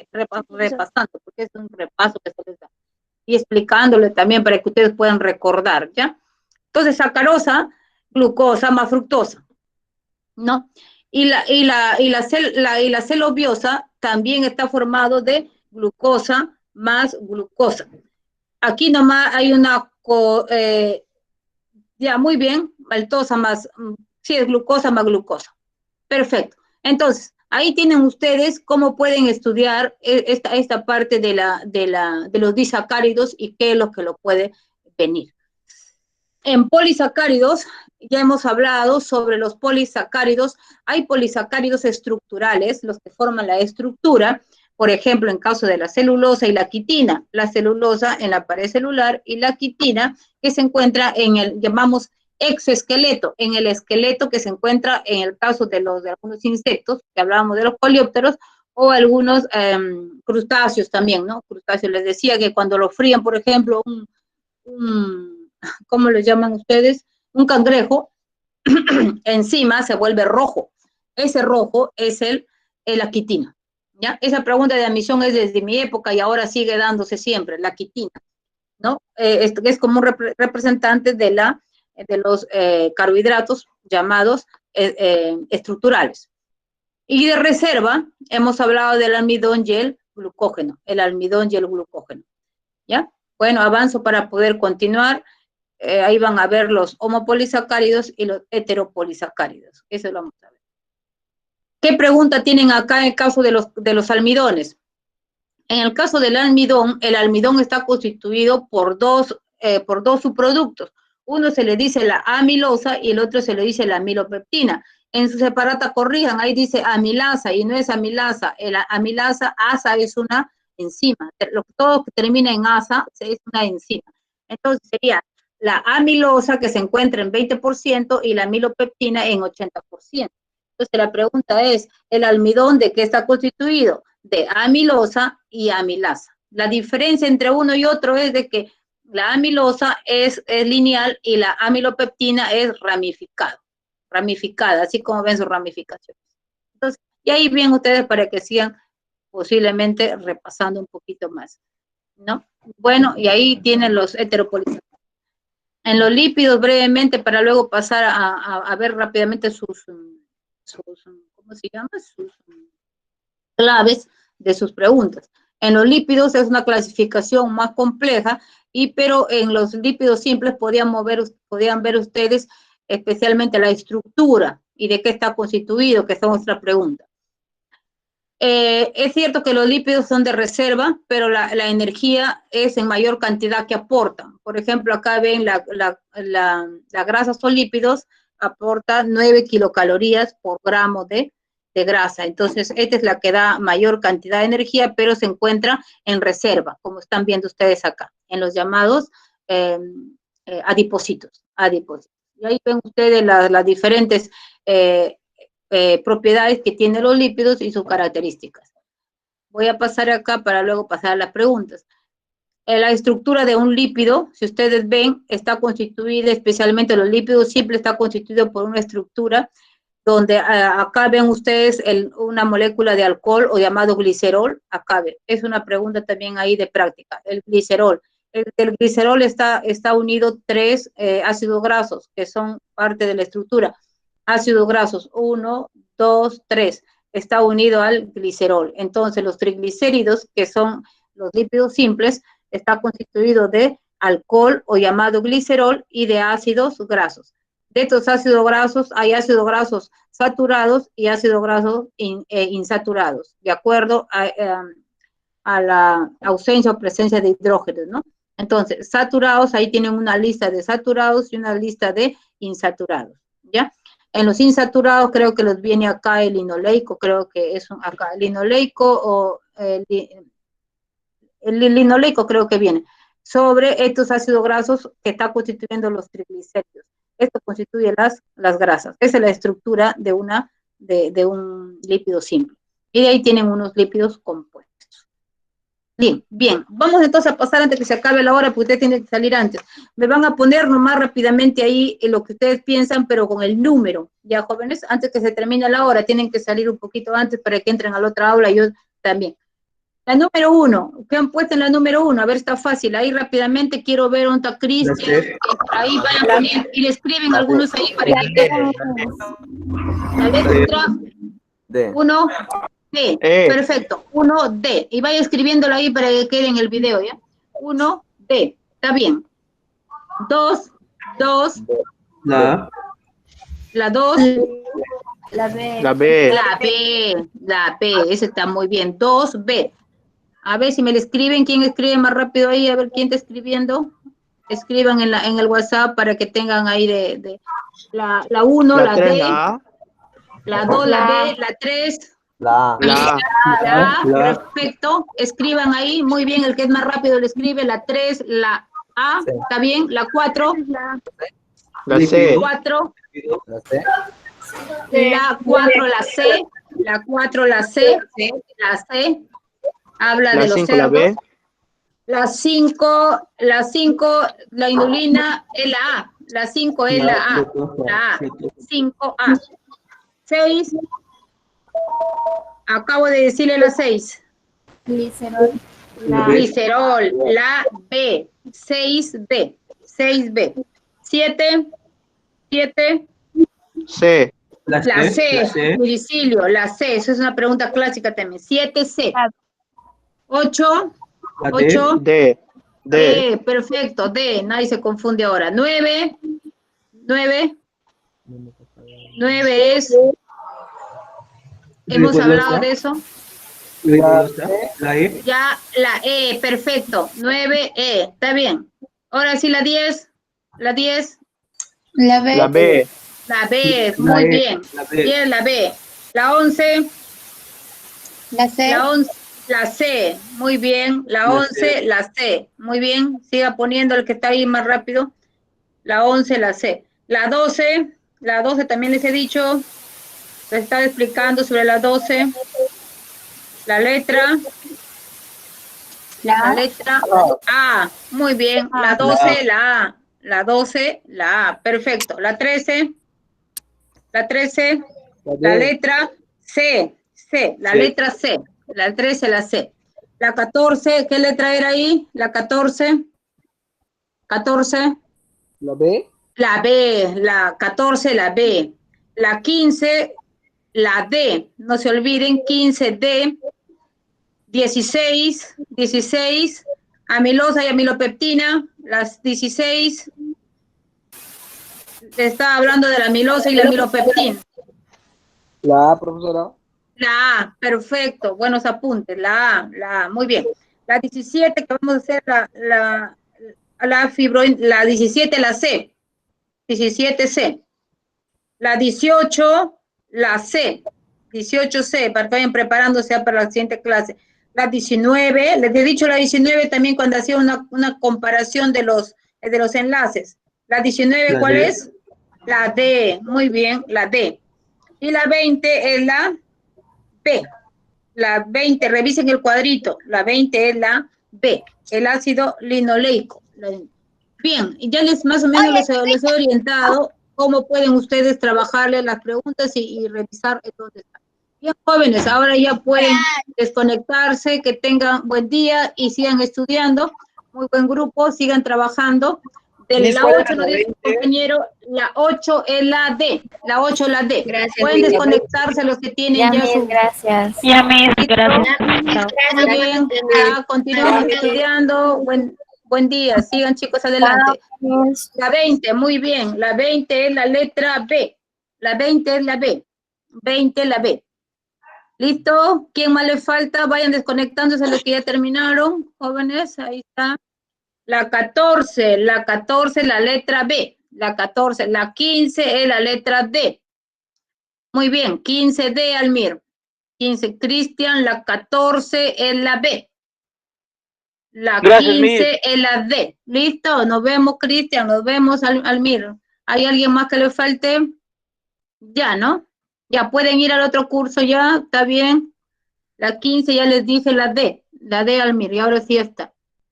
repasando, porque es un repaso que se les da. Y explicándole también para que ustedes puedan recordar, ¿ya? Entonces, sacarosa, glucosa más fructosa, ¿no? Y la celobiosa también está formado de glucosa más glucosa. Aquí nomás hay una, ya, muy bien, maltosa más, sí, es glucosa más glucosa. Perfecto. Entonces, ahí tienen ustedes cómo pueden estudiar esta parte de los disacáridos y qué es lo que lo puede venir. En polisacáridos, ya hemos hablado sobre los polisacáridos. Hay polisacáridos estructurales, los que forman la estructura, por ejemplo, en caso de la celulosa y la quitina. La celulosa en la pared celular y la quitina que se encuentra en el, llamamos, exoesqueleto, en el esqueleto que se encuentra en el caso de algunos insectos, que hablábamos de los coleópteros, o algunos crustáceos también, ¿no? Crustáceos, les decía que cuando lo frían, por ejemplo, ¿cómo lo llaman ustedes? Un cangrejo, encima se vuelve rojo. Ese rojo es la quitina, ¿ya? Esa pregunta de admisión es desde mi época y ahora sigue dándose siempre, la quitina, ¿no? Es como un representante de los carbohidratos llamados estructurales. Y de reserva, hemos hablado del almidón y el glucógeno, ¿ya? Bueno, avanzo para poder continuar. Ahí van a ver los homopolisacáridos y los heteropolisacáridos. Eso lo vamos a ver. ¿Qué pregunta tienen acá en el caso de los almidones? En el caso del almidón, el almidón está constituido por dos subproductos. Uno se le dice la amilosa y el otro se le dice la amilopeptina. En su separata corrijan, ahí dice amilasa y no es amilasa. La amilasa, asa es una enzima. Todo que termina en asa es una enzima. Entonces sería la amilosa que se encuentra en 20% y la amilopeptina en 80%. Entonces la pregunta es, ¿el almidón de qué está constituido? De amilosa y amilasa. La diferencia entre uno y otro es de que la amilosa es lineal y la amilopeptina es ramificada, así como ven sus ramificaciones. Entonces, y ahí bien ustedes para que sigan posiblemente repasando un poquito más, ¿no? Bueno, y ahí tienen los heteropolisacáridos. En los lípidos, brevemente, para luego pasar a ver rápidamente sus ¿cómo se llama? Sus claves de sus preguntas. En los lípidos es una clasificación más compleja, pero en los lípidos simples podían ver ustedes especialmente la estructura y de qué está constituido, que es otra pregunta. Es cierto que los lípidos son de reserva, pero la energía es en mayor cantidad que aportan. Por ejemplo, acá ven la grasa son lípidos, aporta 9 kilocalorías por gramo de grasa. Entonces, esta es la que da mayor cantidad de energía, pero se encuentra en reserva, como están viendo ustedes acá, en los llamados adipocitos. Y ahí ven ustedes las diferentes propiedades que tienen los lípidos y sus características. Voy a pasar acá para luego pasar a las preguntas. la estructura de un lípido, si ustedes ven, está constituida, especialmente los lípidos simples, está constituido por una estructura donde acá ven ustedes una molécula de alcohol o llamado glicerol, acá ven. Es una pregunta también ahí de práctica, el glicerol. El glicerol está unido 3 ácidos grasos, que son parte de la estructura. Ácidos grasos, 1, 2, 3, está unido al glicerol. Entonces, los triglicéridos, que son los lípidos simples, está constituido de alcohol o llamado glicerol y de ácidos grasos. De estos ácidos grasos, hay ácidos grasos saturados y ácidos grasos insaturados, de acuerdo a la ausencia o presencia de hidrógenos, ¿no? Entonces, saturados, ahí tienen una lista de saturados y una lista de insaturados, ¿ya? En los insaturados creo que los viene acá el linoleico, creo que es acá el linoleico o el linoleico creo que viene, sobre estos ácidos grasos que está constituyendo los triglicéridos. Esto constituye las grasas. Esa es la estructura de un lípido simple. Y de ahí tienen unos lípidos compuestos. Bien. Vamos entonces a pasar antes que se acabe la hora, porque usted tiene que salir antes. Me van a poner nomás rápidamente ahí lo que ustedes piensan, pero con el número. Ya, jóvenes, antes que se termine la hora, tienen que salir un poquito antes para que entren a la otra aula, yo también. La número 1, ¿qué han puesto en la número 1? A ver, está fácil, ahí rápidamente quiero ver un Cristian, ahí vayan poniendo, y le escriben algunos ahí para que queden. La letra 1, D, perfecto, 1, D, y vaya escribiéndolo ahí para que quede en el video, ¿ya? 1, D, está bien. 2,
La
2,
La B.
la B, ese está muy bien. 2B. A ver si me le escriben, ¿quién escribe más rápido ahí? A ver, ¿quién está escribiendo? Escriban en el WhatsApp para que tengan ahí la 1, la D, la 2, la B, la 3, la A, perfecto. Escriban ahí, muy bien, el que es más rápido le escribe, la 3, la A, ¿está bien? La 4,
La C.
4, la 4, la C, la 4, la C, habla
La
de los
5, la
cerdos.
B.
La 5, la inulina es la A, la 5 es la A, 5A. 6, acabo de decirle la 6.
Glicerol.
Glicerol, la B, 6B. 7,
C.
la C, Virgilio, la C, eso es una pregunta clásica también. 7C. 8,
D.
perfecto, D, nadie se confunde ahora. 9 es, hemos hablado de eso.
La E.
Ya, la E, perfecto, 9E, está bien. Ahora sí, la 10.
La B.
La B.
La B, muy bien. Bien, la B. La 11.
La C.
La C, muy bien. La 11, la C, muy bien. Siga poniendo el que está ahí más rápido. La 11, la C. La 12 también les he dicho. Les estaba explicando sobre la 12. La letra. La letra A, muy bien. La 12, la A. La 12, la A, perfecto. La 13. La letra C, la letra C. La 13, la C. La 14, ¿qué letra era ahí? La 14.
La B.
La B, la 14, la B. La 15, la D. No se olviden, 15D. 16, amilosa y amilopeptina. Las 16. Estaba hablando de la amilosa y la amilopeptina.
La A, profesora.
La A, perfecto, buenos apuntes, la A, muy bien. La 17, que vamos a hacer la 17, la C, 17C. La 18, la C, 18C, para que vayan preparándose para la siguiente clase. La 19, les he dicho la 19 también cuando hacía una comparación de los enlaces. La 19, ¿cuál es? La D, muy bien, la D. Y la 20 es la B. La 20, revisen el cuadrito. La 20 es la B, el ácido linoleico. Bien, y ya más o menos les he orientado cómo pueden ustedes trabajarle las preguntas y revisar dónde están. Bien, jóvenes, ahora ya pueden desconectarse, que tengan buen día y sigan estudiando. Muy buen grupo, sigan trabajando. De la 8 nos dice el compañero, la 8 es la D. La 8 es la D.
Gracias,
pueden desconectarse los que tienen ya su...
Gracias.
Ya, Miss, gracias.
Muy bien, ya continúen estudiando. Buen día, sigan chicos adelante. La 20, muy bien. La 20 es la letra B. La 20 es la B. 20 es la B. ¿Listo? ¿Quién más le falta? Vayan desconectándose los que ya terminaron, jóvenes. Ahí está. La 14, la letra B. La 14, la 15 es la letra D. Muy bien, 15 D, Almir. 15, Cristian, la 14 es la B. La 15 es la D. ¿Listo? Nos vemos, Cristian, nos vemos, Almir. ¿Hay alguien más que le falte? Ya, ¿no? Ya pueden ir al otro curso ya, ¿está bien? La 15 ya les dije la D, Almir, y ahora sí está.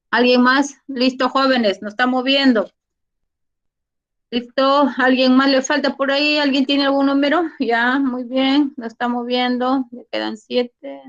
¿Alguien más? Listo, jóvenes, nos estamos viendo. ¿Listo? ¿Alguien más le falta por ahí? ¿Alguien tiene algún número? Ya, muy bien, nos estamos viendo. Me quedan 7.